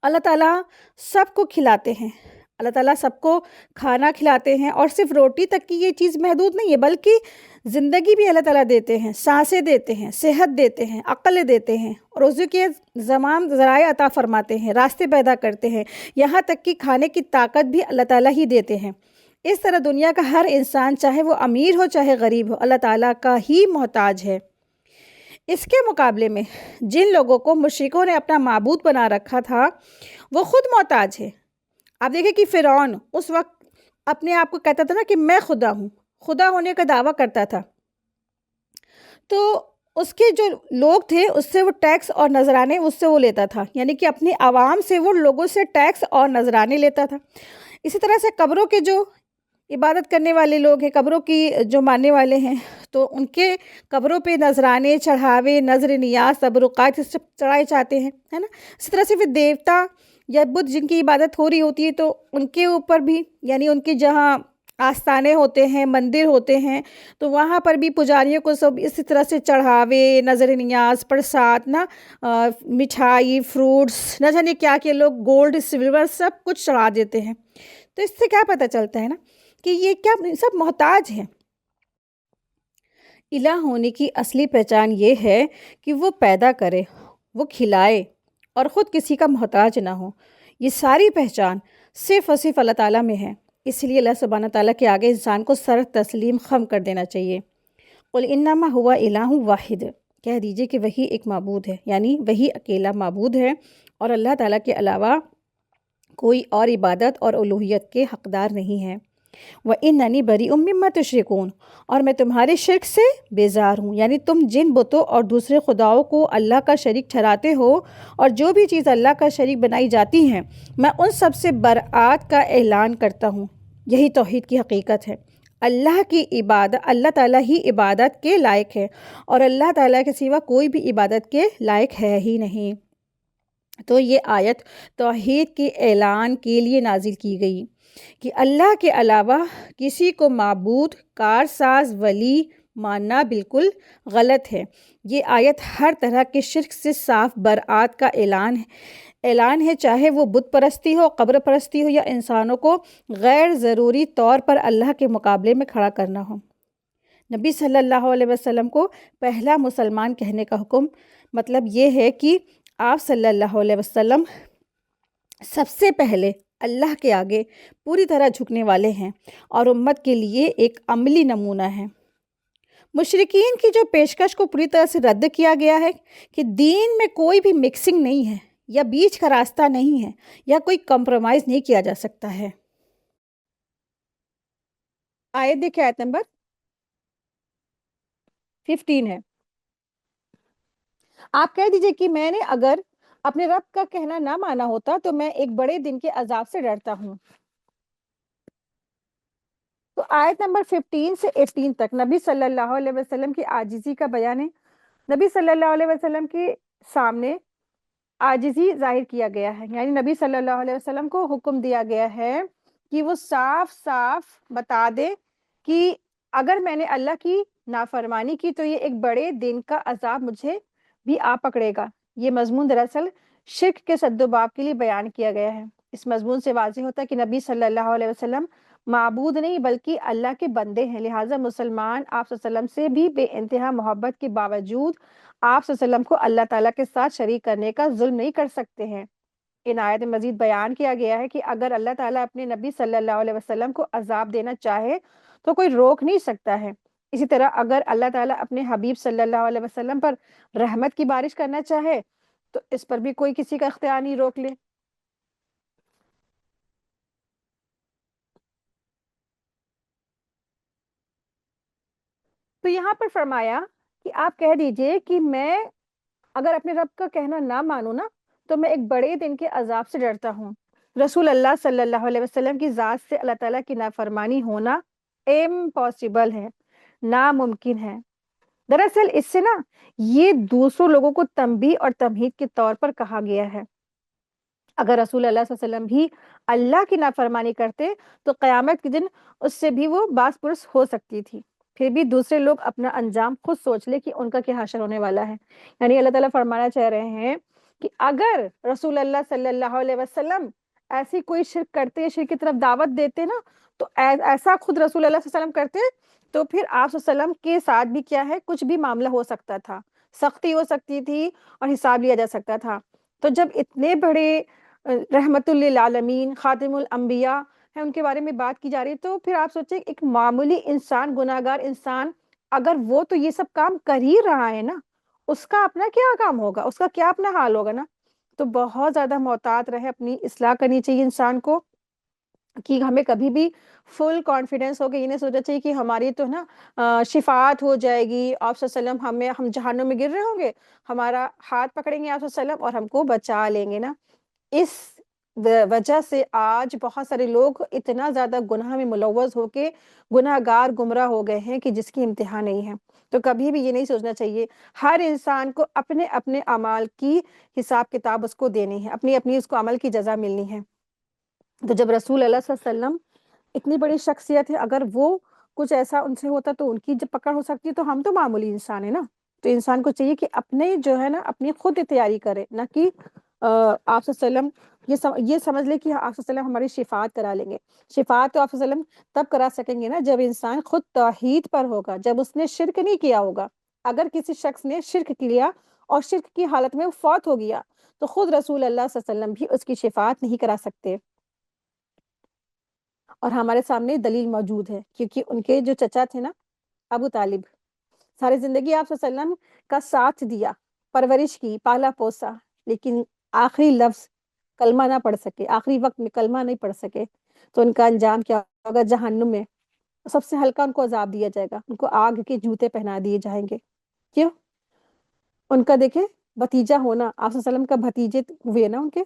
Speaker 1: اللہ تعالیٰ سب کو کھلاتے ہیں، اللہ تعالیٰ سب کو کھانا کھلاتے ہیں، اور صرف روٹی تک کی یہ چیز محدود نہیں ہے، بلکہ زندگی بھی اللہ تعالیٰ دیتے ہیں، سانسیں دیتے ہیں، صحت دیتے ہیں، عقل دیتے ہیں، اور رزق کے تمام ذرائع عطا فرماتے ہیں، راستے پیدا کرتے ہیں، یہاں تک کہ کھانے کی طاقت بھی اللہ تعالیٰ ہی دیتے ہیں۔ اس طرح دنیا کا ہر انسان، چاہے وہ امیر ہو چاہے غریب ہو، اللہ تعالیٰ کا ہی محتاج ہے۔ اس کے مقابلے میں جن لوگوں کو مشرکوں نے اپنا معبود بنا رکھا تھا، وہ خود محتاج ہے۔ آپ دیکھیں کہ فرعون اس وقت اپنے آپ کو کہتا تھا نا کہ میں خدا ہوں، خدا ہونے کا دعویٰ کرتا تھا، تو اس کے جو لوگ تھے اس سے وہ ٹیکس اور نذرانے اس سے وہ لیتا تھا، یعنی کہ اپنے عوام سے وہ لوگوں سے ٹیکس اور نذرانے لیتا تھا۔ اسی طرح سے قبروں کے جو عبادت کرنے والے لوگ ہیں، قبروں کی جو ماننے والے ہیں، تو ان کے قبروں پہ نذرانے چڑھاوے، نظر نیاز، تبرکات سب چڑھائے جاتے ہیں، ہے نا۔ اسی طرح سے پھر دیوتا یا بدھ جن کی عبادت ہو رہی ہوتی ہے تو ان کے اوپر بھی، یعنی ان کے جہاں آستانے ہوتے ہیں، مندر ہوتے ہیں، تو وہاں پر بھی پجاریوں کو سب اسی طرح سے چڑھاوے، نظر نیاز، پرساد نا، مٹھائی، فروٹس، نہ جانے کیا کہ لوگ گولڈ سلور سب کچھ چڑھا دیتے ہیں۔ تو اس سے کیا پتہ چلتا ہے نا کہ یہ کیا سب محتاج ہیں۔ الہ ہونے کی اصلی پہچان یہ ہے کہ وہ پیدا کرے، وہ کھلائے اور خود کسی کا محتاج نہ ہو۔ یہ ساری پہچان صرف اور صرف اللہ تعالیٰ میں ہے، اس لیے اللہ سبحانہ تعالیٰ کے آگے انسان کو سر تسلیم خم کر دینا چاہیے۔ قل انما هو الہ واحد، کہہ دیجئے کہ وہی ایک معبود ہے، یعنی وہی اکیلا معبود ہے اور اللہ تعالیٰ کے علاوہ کوئی اور عبادت اور الوہیت کے حقدار نہیں ہے۔ وَإِنَّنِي بَرِيءٌ مِّمَّا تُشْرِكُونَ، اور میں تمہارے شرک سے بیزار ہوں، یعنی تم جن بتوں اور دوسرے خداؤں کو اللہ کا شریک ٹھہراتے ہو اور جو بھی چیز اللہ کا شریک بنائی جاتی ہیں، میں ان سب سے برات کا اعلان کرتا ہوں۔ یہی توحید کی حقیقت ہے۔ اللہ کی عبادت، اللہ تعالیٰ ہی عبادت کے لائق ہے اور اللہ تعالیٰ کے سوا کوئی بھی عبادت کے لائق ہے ہی نہیں۔ تو یہ آیت توحید کے اعلان کے لیے نازل کی گئی کہ اللہ کے علاوہ کسی کو معبود، کارساز، ولی ماننا بالکل غلط ہے۔ یہ آیت ہر طرح کے شرک سے صاف برات کا اعلان ہے، چاہے وہ بت پرستی ہو، قبر پرستی ہو یا انسانوں کو غیر ضروری طور پر اللہ کے مقابلے میں کھڑا کرنا ہو۔ نبی صلی اللہ علیہ وسلم کو پہلا مسلمان کہنے کا حکم مطلب یہ ہے کہ آپ صلی اللہ علیہ وسلم سب سے پہلے اللہ کے آگے پوری طرح جھکنے والے ہیں اور امت کے لیے ایک عملی نمونہ ہیں۔ مشرکین کی جو پیشکش کو پوری طرح سے رد کیا گیا ہے کہ دین میں کوئی بھی مکسنگ نہیں ہے یا بیچ کا راستہ نہیں ہے یا کوئی کمپرومائز نہیں کیا جا سکتا ہے۔ آیت دیکھیں، آیت نمبر 15 ہے۔ آپ کہہ دیجئے کہ میں نے اگر اپنے رب کا کہنا نہ مانا ہوتا تو میں ایک بڑے دن کے عذاب سے ڈرتا ہوں۔ تو آیت نمبر 15 سے 18 تک نبی صلی اللہ علیہ وسلم کی عاجزی کا بیان ہے۔ نبی صلی اللہ علیہ وسلم کے سامنے عاجزی ظاہر کیا گیا ہے، یعنی نبی صلی اللہ علیہ وسلم کو حکم دیا گیا ہے کہ وہ صاف صاف بتا دے کہ اگر میں نے اللہ کی نافرمانی کی تو یہ ایک بڑے دن کا عذاب مجھے بھی آ پکڑے گا۔ یہ مضمون دراصل شرک کے سد و باب کے لیے بیان کیا گیا ہے۔ اس مضمون سے واضح ہوتا ہے کہ نبی صلی اللہ علیہ وسلم معبود نہیں بلکہ اللہ کے بندے ہیں، لہٰذا مسلمان آپ صلی اللہ علیہ وسلم سے بھی بے انتہا محبت کے باوجود آپ صلی اللہ علیہ وسلم کو اللہ تعالیٰ کے ساتھ شریک کرنے کا ظلم نہیں کر سکتے ہیں۔ ان آیت میں مزید بیان کیا گیا ہے کہ اگر اللہ تعالیٰ اپنے نبی صلی اللہ علیہ وسلم کو عذاب دینا چاہے تو کوئی روک نہیں سکتا ہے۔ اسی طرح اگر اللہ تعالیٰ اپنے حبیب صلی اللہ علیہ وسلم پر رحمت کی بارش کرنا چاہے تو اس پر بھی کوئی کسی کا اختیار نہیں روک لے۔ تو یہاں پر فرمایا کہ آپ کہہ دیجئے کہ میں اگر اپنے رب کا کہنا نہ مانوں نا تو میں ایک بڑے دن کے عذاب سے ڈرتا ہوں۔ رسول اللہ صلی اللہ علیہ وسلم کی ذات سے اللہ تعالیٰ کی نافرمانی ہونا امپاسبل ہے، ناممکن ہے۔ دراصل اس سے نا یہ دوسروں لوگوں کو تنبیہ اور تمہید کے طور پر کہا گیا ہے۔ اگر رسول اللہ صلی اللہ علیہ وسلم بھی اللہ کی نافرمانی کرتے تو قیامت کے دن اس سے بھی وہ باس پرس ہو سکتی تھی۔ پھر بھی دوسرے لوگ اپنا انجام خود سوچ لے کہ ان کا کیا حشر ہونے والا ہے۔ یعنی اللہ تعالیٰ فرمانا چاہ رہے ہیں کہ اگر رسول اللہ صلی اللہ علیہ وسلم ایسی کوئی شرک کرتے، شرک کی طرف دعوت دیتے نا، تو ایسا خود رسول اللہ صلی اللہ علیہ وسلم کرتے تو پھر آپ صلی اللہ علیہ وسلم کے ساتھ بھی کیا ہے، کچھ بھی معاملہ ہو سکتا تھا، سختی ہو سکتی تھی اور حساب لیا جا سکتا تھا۔ تو جب اتنے بڑے رحمت للعالمین خاتم الانبیاء ہے ان کے بارے میں بات کی جا رہی ہے تو پھر آپ سوچیں ایک معمولی انسان، گناہگار انسان، اگر وہ تو یہ سب کام کر ہی رہا ہے نا، اس کا اپنا کیا کام ہوگا، اس کا کیا اپنا حال ہوگا نا۔ تو بہت زیادہ محتاط رہے، اپنی اصلاح کرنی چاہیے انسان کو کہ ہمیں کبھی بھی فل کانفیڈنس ہو کے یہ نہیں سوچنا چاہیے کہ ہماری تو نا شفاعت ہو جائے گی، آپ صلی اللہ علیہ وسلم ہم جہنم میں گر رہے ہوں گے، ہمارا ہاتھ پکڑیں گے آپ صلی اللہ علیہ وسلم اور ہم کو بچا لیں گے نا۔ اس وجہ سے آج بہت سارے لوگ اتنا زیادہ گناہ میں ملوث ہو کے گناہ گار گمراہ ہو گئے ہیں کہ جس کی انتہا نہیں ہے۔ تو کبھی بھی یہ نہیں سوچنا چاہیے، ہر انسان کو اپنے اپنے اعمال کی حساب کتاب اس کو دینی ہے، اپنی اپنی اس کو عمل کی جزا ملنی ہے۔ تو جب رسول اللہ صلی اللہ علیہ وسلم اتنی بڑی شخصیت ہے، اگر وہ کچھ ایسا ان سے ہوتا تو ان کی جب پکڑ ہو سکتی ہے، تو ہم تو معمولی انسان ہیں نا۔ تو انسان کو چاہیے کہ اپنے جو ہے نا اپنی خود تیاری کرے، نہ کہ آپ صلی اللہ علیہ وسلم یہ سمجھ لے کہ آپ صلی اللہ علیہ وسلم ہماری شفاعت کرا لیں گے۔ شفاعت تو آپ صلی اللہ علیہ وسلم تب کرا سکیں گے نا جب انسان خود توحید پر ہوگا، جب اس نے شرک نہیں کیا ہوگا۔ اگر کسی شخص نے شرک کیا اور شرک کی حالت میں وہ فوت ہو گیا تو خود رسول اللہ صلی اللہ علیہ وسلم بھی اس کی شفاعت نہیں کرا سکتے۔ اور ہمارے سامنے دلیل موجود ہے، کیونکہ ان کے جو چچا تھے نا ابو طالب، ساری زندگی آپ صلی اللہ علیہ وسلم کا ساتھ دیا، پرورش کی، پالا پوسا، لیکن آخری لفظ کلمہ نہ پڑھ سکے، آخری وقت میں کلمہ نہیں پڑھ سکے، تو ان کا انجام کیا ہوگا؟ جہنم میں سب سے ہلکا ان کو عذاب دیا جائے گا، ان کو آگ کے جوتے پہنا دیے جائیں گے۔ کیوں؟ ان کا دیکھیں بھتیجا ہونا، آپ صلی اللہ علیہ وسلم کا بھتیجے ہوئے نا، ان کے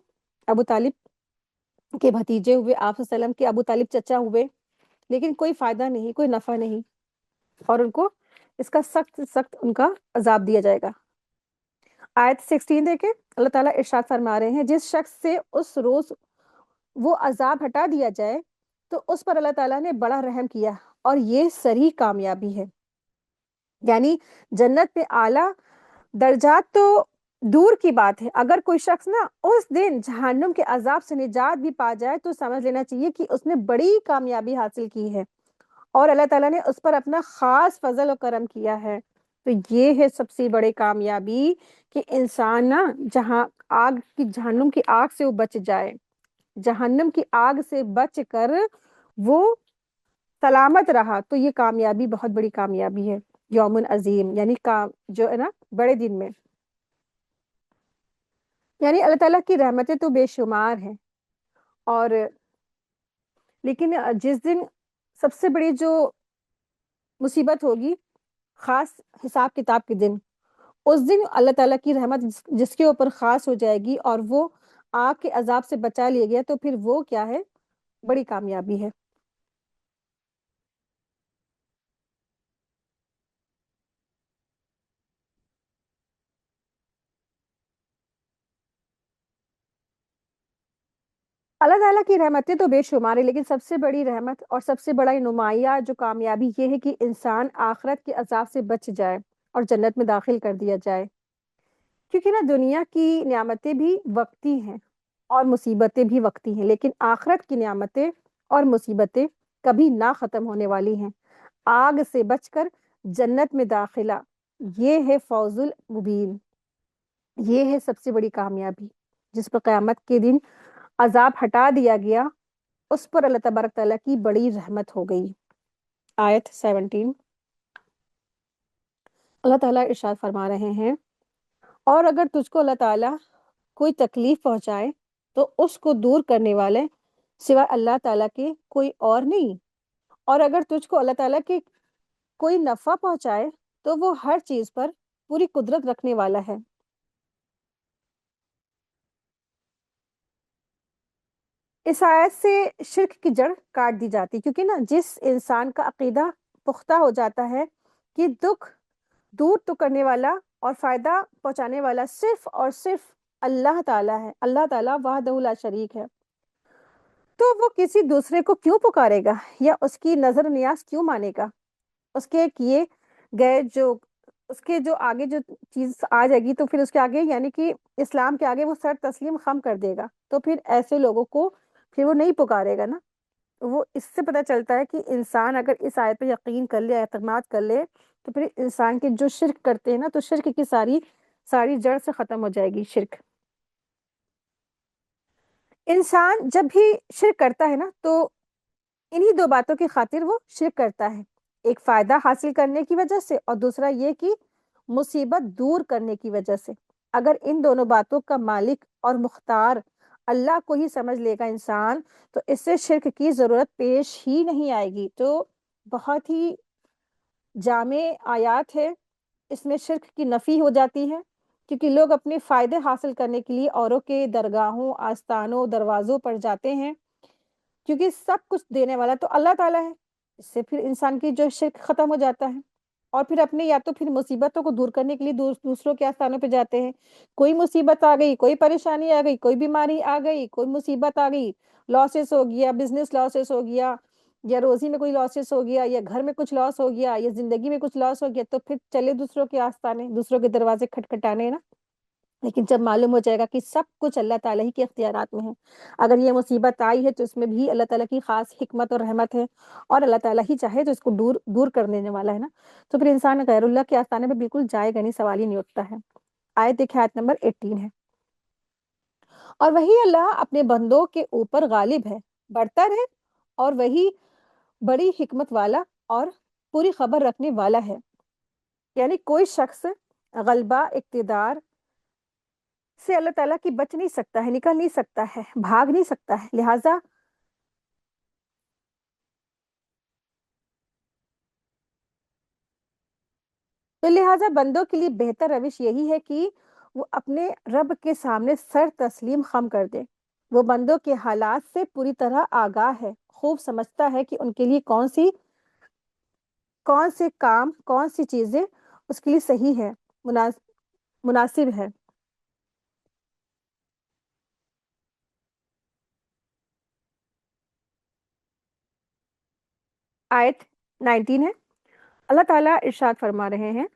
Speaker 1: ابو طالب کے بھتیجے ہوئے، آپ صلی اللہ علیہ وسلم کے ابو طالب چچا ہوئے، لیکن کوئی فائدہ نہیں، کوئی نفع نہیں، اور ان کو اس کا سخت سخت ان کا عذاب دیا جائے گا۔ آیت 16 دیکھیں، اللہ تعالیٰ ارشاد فرما رہے ہیں، جس شخص سے اس روز وہ عذاب ہٹا دیا جائے تو اس پر اللہ تعالیٰ نے بڑا رحم کیا، اور یہ سری کامیابی ہے۔ یعنی جنت میں اعلیٰ درجات تو دور کی بات ہے، اگر کوئی شخص نا اس دن جہنم کے عذاب سے نجات بھی پا جائے تو سمجھ لینا چاہیے کہ اس نے بڑی کامیابی حاصل کی ہے، اور اللہ تعالیٰ نے اس پر اپنا خاص فضل و کرم کیا ہے۔ تو یہ ہے سب سے بڑی کامیابی کہ انسان نا جہاں آگ کی، جہنم کی آگ سے وہ بچ جائے، جہنم کی آگ سے بچ کر وہ سلامت رہا، تو یہ کامیابی بہت بڑی کامیابی ہے، یوم عظیم، یعنی جو ہے نا بڑے دن میں، یعنی اللہ تعالیٰ کی رحمتیں تو بے شمار ہیں۔ اور لیکن جس دن سب سے بڑی جو مصیبت ہوگی، خاص حساب کتاب کے دن، اس دن اللہ تعالیٰ کی رحمت جس کے اوپر خاص ہو جائے گی اور وہ آگ کے عذاب سے بچا لیا گیا، تو پھر وہ کیا ہے؟ بڑی کامیابی ہے۔ اللہ تعالیٰ کی رحمتیں تو بے شمار ہے، لیکن سب سے بڑی رحمت اور سب سے بڑا نمایاں جو کامیابی یہ ہے کہ انسان آخرت کے عذاب سے بچ جائے اور جنت میں داخل کر دیا جائے، کیونکہ نا دنیا کی نعمتیں بھی وقتی ہیں اور مصیبتیں بھی وقتی ہیں، لیکن آخرت کی نعمتیں اور مصیبتیں کبھی نہ ختم ہونے والی ہیں۔ آگ سے بچ کر جنت میں داخلہ، یہ ہے فوز المبین، یہ ہے سب سے بڑی کامیابی، جس پر قیامت کے دن عذاب ہٹا دیا گیا، اس پر اللہ تبارک تعالیٰ کی بڑی رحمت ہو گئی۔ آیت 17، اللہ تعالیٰ ارشاد فرما رہے ہیں، اور اگر تجھ کو اللہ تعالیٰ کوئی تکلیف پہنچائے تو اس کو دور کرنے والے سوائے اللہ تعالیٰ کے کوئی اور نہیں، اور اگر تجھ کو اللہ تعالیٰ کے کوئی نفع پہنچائے تو وہ ہر چیز پر پوری قدرت رکھنے والا ہے۔ اس آیت سے شرک کی جڑ کاٹ دی جاتی، کیونکہ نا جس انسان کا عقیدہ پختہ ہو جاتا ہے کہ دکھ دور تو کرنے والا اور فائدہ پہنچانے والا صرف اور صرف اللہ تعالیٰ ہے، اللہ تعالیٰ وحدہ لا شریک ہے، تو وہ کسی دوسرے کو کیوں پکارے گا یا اس کی نظر نیاز کیوں مانے گا؟ اس کے کیے گئے جو اس کے جو آگے جو چیز آ جائے گی تو پھر اس کے آگے یعنی کہ اسلام کے آگے وہ سر تسلیم خم کر دے گا، تو پھر ایسے لوگوں کو پھر وہ نہیں پکارے گا نا۔ وہ اس سے پتہ چلتا ہے کہ انسان اگر اس آیت پہ یقین کر لے، اعتماد کر لے، تو پھر انسان کے جو شرک کرتے ہیں نا، تو شرک کی ساری ساری جڑ سے ختم ہو جائے گی شرک۔ انسان جب بھی شرک کرتا ہے نا تو انہی دو باتوں کی خاطر وہ شرک کرتا ہے، ایک فائدہ حاصل کرنے کی وجہ سے، اور دوسرا یہ کہ مصیبت دور کرنے کی وجہ سے۔ اگر ان دونوں باتوں کا مالک اور مختار اللہ کو ہی سمجھ لے گا انسان، تو اس سے شرک کی ضرورت پیش ہی نہیں آئے گی۔ تو بہت ہی جامع آیات ہے، اس میں شرک کی نفی ہو جاتی ہے، کیونکہ لوگ اپنے فائدے حاصل کرنے کے لیے اوروں کے درگاہوں، آستانوں، دروازوں پر جاتے ہیں، کیونکہ سب کچھ دینے والا تو اللہ تعالیٰ ہے۔ اس سے پھر انسان کی جو شرک ختم ہو جاتا ہے، اور پھر اپنے یا تو پھر مصیبتوں کو دور کرنے کے لیے دوسروں کے آستانوں پہ جاتے ہیں۔ کوئی مصیبت آ گئی، کوئی پریشانی آ گئی، کوئی بیماری آ گئی، کوئی مصیبت آ گئی، لاسز ہو گیا، بزنس لاسز ہو گیا، یا روزی میں کوئی لاسز ہو گیا، یا گھر میں کچھ لاس ہو گیا، یا زندگی میں کچھ لاس ہو گیا، تو پھر چلے دوسروں کے آستانے، دوسروں کے دروازے کھٹکھٹانے نا۔ لیکن جب معلوم ہو جائے گا کہ سب کچھ اللہ تعالیٰ ہی کے اختیارات میں ہے، اگر یہ مصیبت آئی ہے تو اس میں بھی اللہ تعالیٰ کی خاص حکمت اور رحمت ہے، اور اللہ تعالیٰ ہی چاہے تو اس کو دور دور کر دینے والا ہے نا، تو پھر انسان غیر اللہ کے آستانے میں بالکل جائے گا نہیں، سوال ہی نہیں اٹھتا ہے۔ آیت دیکھیں، آیت نمبر 18 ہے، اور وہی اللہ اپنے بندوں کے اوپر غالب ہے، برتر ہے، اور وہی بڑی حکمت والا اور پوری خبر رکھنے والا ہے۔ یعنی کوئی شخص غلبہ، اقتدار سے اللہ تعالیٰ کی بچ نہیں سکتا ہے، نکل نہیں سکتا ہے، بھاگ نہیں سکتا ہے، لہٰذا بندوں کے لیے بہتر روش یہی ہے کہ وہ اپنے رب کے سامنے سر تسلیم خم کر دے۔ وہ بندوں کے حالات سے پوری طرح آگاہ ہے، خوب سمجھتا ہے کہ ان کے لیے کون سے کام، کون سی چیزیں اس کے لیے صحیح ہے، مناسب ہے۔ آیت 19 ہے، اللہ تعالیٰ ارشاد فرما رہے ہیں،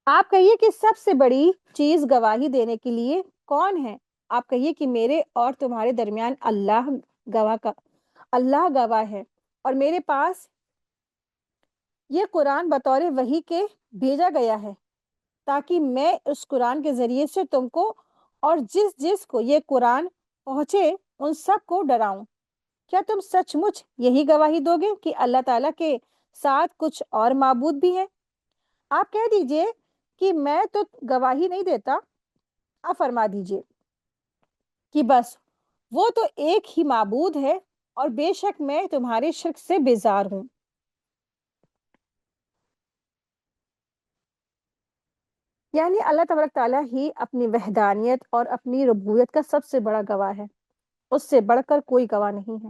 Speaker 1: آپ کہیے کہ سب سے بڑی چیز گواہی دینے کے لیے کون ہے؟ آپ کہیے کہ میرے اور تمہارے درمیان اللہ گواہ ہے، اور میرے پاس یہ قرآن بطور وحی کے بھیجا گیا ہے، تاکہ میں اس قرآن کے ذریعے سے تم کو اور جس جس کو یہ قرآن پہنچے ان سب کو ڈراؤں۔ کیا تم سچ مچ یہی گواہی دو گے کہ اللہ تعالیٰ کے ساتھ کچھ اور معبود بھی ہیں؟ آپ کہہ دیجئے کہ میں تو گواہی نہیں دیتا، آپ فرما دیجئے کہ بس وہ تو ایک ہی معبود ہے، اور بے شک میں تمہارے شرک سے بیزار ہوں۔ یعنی اللہ تبارک تعالیٰ ہی اپنی وحدانیت اور اپنی ربوبیت کا سب سے بڑا گواہ ہے، اس سے بڑھ کر کوئی گواہ نہیں ہے۔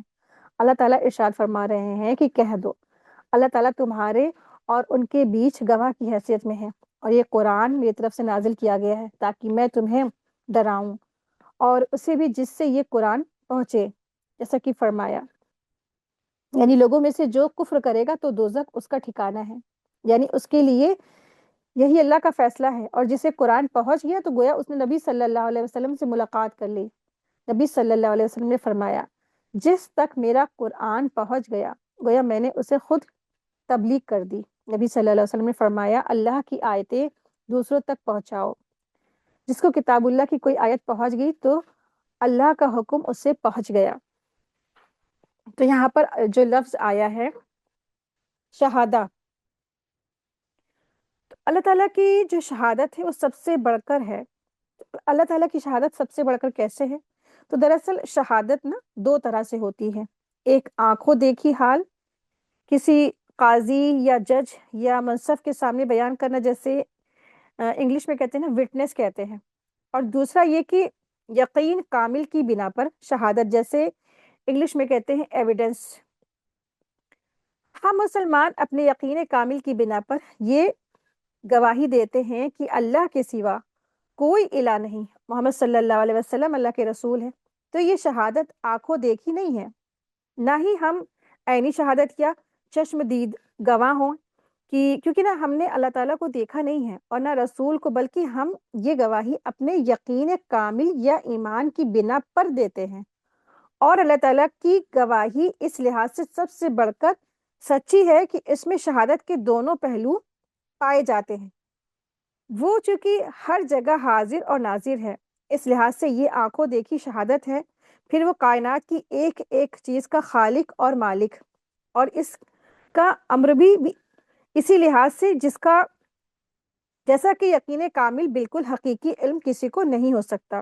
Speaker 1: اللہ تعالیٰ ارشاد فرما رہے ہیں کہ کہہ دو، اللہ تعالیٰ تمہارے اور ان کے بیچ گواہ کی حیثیت میں ہے، اور یہ قرآن میری طرف سے نازل کیا گیا ہے تاکہ میں تمہیں ڈراؤں، اور اسے بھی جس سے یہ قرآن پہنچے، جیسا کہ فرمایا، یعنی لوگوں میں سے جو کفر کرے گا تو دوزخ اس کا ٹھکانہ ہے، یعنی اس کے لیے یہی اللہ کا فیصلہ ہے۔ اور جسے قرآن پہنچ گیا تو گویا اس نے نبی صلی اللہ علیہ وسلم سے ملاقات کر لی۔ نبی صلی اللہ علیہ وسلم نے فرمایا، جس تک میرا قرآن پہنچ گیا گویا میں نے اسے خود تبلیغ کر دی۔ نبی صلی اللہ علیہ وسلم نے فرمایا، اللہ کی آیتیں دوسروں تک پہنچاؤ۔ جس کو کتاب اللہ کی کوئی آیت پہنچ گئی تو اللہ کا حکم اس سے پہنچ گیا۔ تو یہاں پر جو لفظ آیا ہے شہادہ، اللہ تعالیٰ کی جو شہادت ہے وہ سب سے بڑھ کر ہے۔ اللہ تعالیٰ کی شہادت سب سے بڑھ کر کیسے ہے؟ تو دراصل شہادت نا دو طرح سے ہوتی ہے، ایک آنکھوں دیکھی حال، کسی قاضی یا جج یا منصف کے سامنے بیان کرنا، جیسے انگلش میں کہتے ہیں نا وٹنس کہتے ہیں، اور دوسرا یہ کہ یقین کامل کی بنا پر شہادت، جیسے انگلش میں کہتے ہیں ایویڈنس۔ ہم مسلمان اپنے یقین کامل کی بنا پر یہ گواہی دیتے ہیں کہ اللہ کے سوا کوئی الہ نہیں، محمد صلی اللہ علیہ وسلم اللہ کے رسول ہے۔ تو یہ شہادت آنکھوں دیکھی نہیں ہے، نہ ہی ہم عینی شہادت یا چشم دید گواہ ہوں، کیونکہ نہ ہم نے اللہ تعالیٰ کو دیکھا نہیں ہے اور نہ رسول کو، بلکہ ہم یہ گواہی اپنے یقین کامل یا ایمان کی بنا پر دیتے ہیں۔ اور اللہ تعالیٰ کی گواہی اس لحاظ سے سب سے بڑھ کر سچی ہے کہ اس میں شہادت کے دونوں پہلو پائے جاتے ہیں۔ وہ چونکہ ہر جگہ حاضر اور ناظر ہے، اس لحاظ سے یہ آنکھوں دیکھی شہادت ہے۔ پھر وہ کائنات کی ایک ایک چیز کا خالق اور مالک، اور اس کا امر بھی اسی لحاظ سے جیسا کہ یقین کامل بالکل حقیقی علم کسی کو نہیں ہو سکتا۔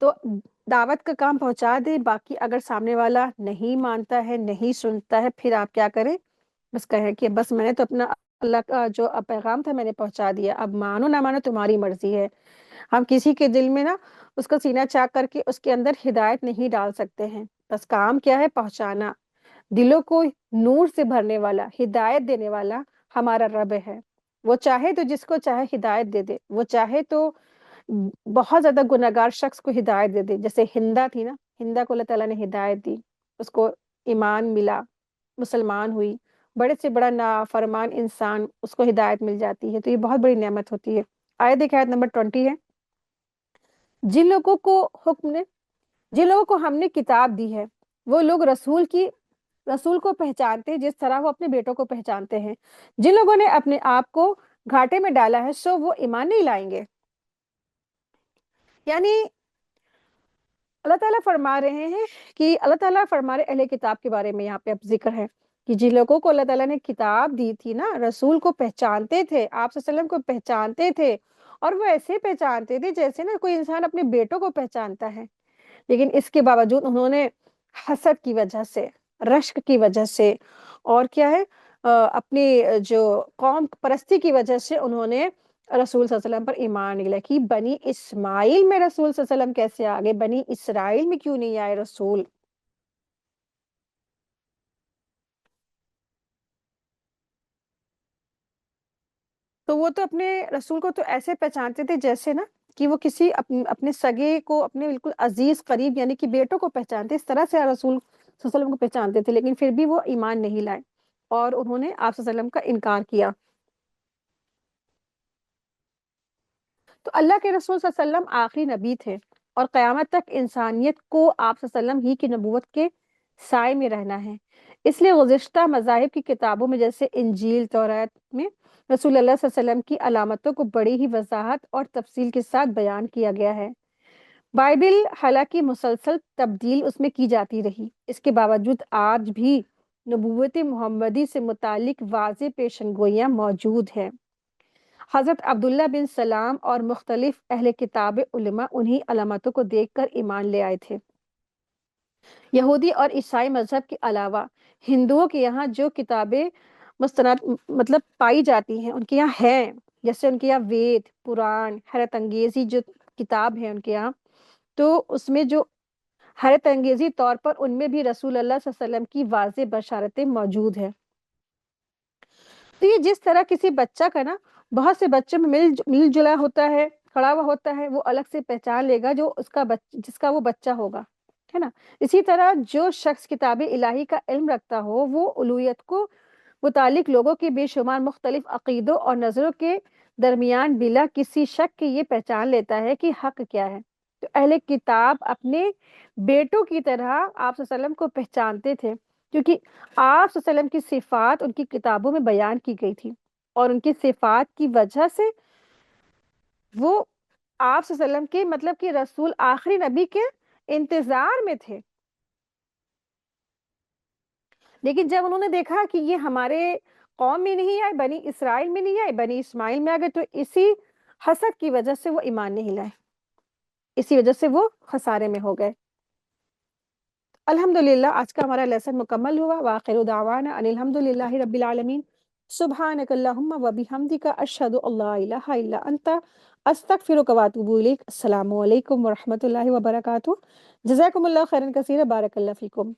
Speaker 1: تو دعوت کا کام پہنچا دے، باقی اگر سامنے والا نہیں مانتا ہے، نہیں سنتا ہے، پھر آپ کیا کریں؟ بس کہیں کہ بس میں نے تو اپنا اللہ کا جو پیغام تھا میں نے پہنچا دیا، اب مانو نہ مانو تمہاری مرضی ہے۔ ہم کسی کے دل میں نا اس کا سینہ چاک کر کے اس کے اندر ہدایت نہیں ڈال سکتے ہیں، بس کام کیا ہے؟ پہنچانا۔ دلوں کو نور سے بھرنے والا، ہدایت دینے والا ہمارا رب ہے۔ وہ چاہے تو جس کو چاہے ہدایت دے دے، وہ چاہے تو بہت زیادہ گناہگار شخص کو ہدایت دے دے، جیسے ہندا تھی نا، ہندا کو اللہ تعالیٰ نے ہدایت دی، اس کو ایمان ملا، مسلمان ہوئی، بڑے سے بڑا نافرمان انسان اس کو ہدایت مل جاتی ہے، تو یہ بہت بڑی نعمت ہوتی ہے۔ آیت دیکھیں، آیت نمبر 20 ہے، جن لوگوں کو جن لوگوں کو ہم نے کتاب دی ہے وہ لوگ رسول کو پہچانتے جس طرح وہ اپنے بیٹوں کو پہچانتے ہیں۔ جن لوگوں نے اپنے آپ کو گھاٹے میں ڈالا ہے سو وہ ایمان نہیں لائیں گے۔ یعنی اللہ تعالیٰ فرما رہے ہیں کہ اللہ تعالیٰ فرما رہے اہل کتاب کے بارے میں یہاں پہ اب ذکر ہے کہ جن لوگوں کو اللہ تعالیٰ نے کتاب دی تھی نا، رسول کو پہچانتے تھے، آپ صلی اللہ علیہ وسلم کو پہچانتے تھے، اور وہ ایسے پہچانتے تھے جیسے نا کوئی انسان اپنے بیٹوں کو پہچانتا ہے، لیکن اس کے باوجود انہوں نے حسد کی وجہ سے، رشک کی وجہ سے، اور کیا ہے اپنی جو قوم پرستی کی وجہ سے انہوں نے رسول صلی اللہ علیہ وسلم پر ایمان نہیں لایا کہ بنی اسماعیل میں رسول صلی اللہ علیہ وسلم کیسے آگے، بنی اسرائیل میں کیوں نہیں آئے رسول؟ تو وہ تو اپنے رسول کو تو ایسے پہچانتے تھے جیسے نا کہ وہ کسی اپنے سگے کو، اپنے بالکل عزیز قریب یعنی کہ بیٹوں کو پہچانتے، اس طرح سے رسول صلی اللہ علیہ وسلم کو پہچانتے تھے، لیکن پھر بھی وہ ایمان نہیں لائے اور انہوں نے آپ صلی اللہ علیہ وسلم کا انکار کیا۔ تو اللہ کے رسول صلی اللہ علیہ وسلم آخری نبی تھے، اور قیامت تک انسانیت کو آپ صلی اللہ علیہ وسلم ہی کی نبوت کے سائے میں رہنا ہے۔ اس لیے گزشتہ مذاہب کی کتابوں میں جیسے انجیل، تورات میں رسول اللہ صلی اللہ علیہ وسلم کی علامتوں کو بڑی ہی وضاحت اور تفصیل کے ساتھ بیان کیا گیا ہے۔ بائبل حالانکہ مسلسل تبدیل اس میں کی جاتی رہی، اس کے باوجود آج بھی نبوت محمدی سے متعلق واضح پیشن گوئیاں موجود ہیں۔ حضرت عبداللہ بن سلام اور مختلف اہل کتاب علماء انہی علامتوں کو دیکھ کر ایمان لے آئے تھے۔ یہودی اور عیسائی مذہب کے علاوہ ہندوؤں کے یہاں جو کتابیں مستند مطلب پائی جاتی ہیں ان کے یہاں ہیں، جیسے ان کے یہاں وید، پران، حیرت انگیزی جو کتاب ہے ان کے یہاں، تو اس میں جو حیرت انگیزی طور پر ان میں بھی رسول اللہ صلی اللہ علیہ وسلم کی واضح بشارتیں موجود ہیں۔ تو یہ جس طرح کسی بچہ کا نا بہت سے بچوں میں مل جلا ہوتا ہے، کھڑا ہوا ہوتا ہے، وہ الگ سے پہچان لے گا جو جس کا وہ بچہ ہوگا، ہے نا؟ اسی طرح جو شخص کتاب الہی کا علم رکھتا ہو وہ الوہیت کو متعلق لوگوں کے بے شمار مختلف عقیدوں اور نظروں کے درمیان بلا کسی شک کے یہ پہچان لیتا ہے کہ حق کیا ہے۔ تو اہل کتاب اپنے بیٹوں کی طرح آپ صلی اللہ علیہ وسلم کو پہچانتے تھے، کیونکہ آپ صلی اللہ علیہ وسلم کی صفات ان کی کتابوں میں بیان کی گئی تھی، اور ان کی صفات کی وجہ سے وہ آپ صلی اللہ علیہ وسلم کے مطلب کہ رسول آخری نبی کے انتظار میں تھے۔ لیکن جب انہوں نے دیکھا کہ یہ ہمارے قوم میں نہیں آئے، بنی اسرائیل میں نہیں آئے، بنی اسماعیل میں آ گئے، تو اسی حسد کی وجہ سے وہ ایمان نہیں لائے، اسی وجہ سے وہ خسارے میں ہو گئے۔ الحمدللہ آج کا ہمارا لیسن مکمل ہوا۔ وآخر دعوانا ان الحمدللہ رب العالمین۔ سبحانک اللہم و بحمدک، اشہد ان لا الہ الا انت، استغفرک و اتوب الیک۔ السلام علیکم ورحمۃ اللہ وبرکاتہ۔ جزاکم اللہ خیرا کثیرا، بارک اللہ فیکم۔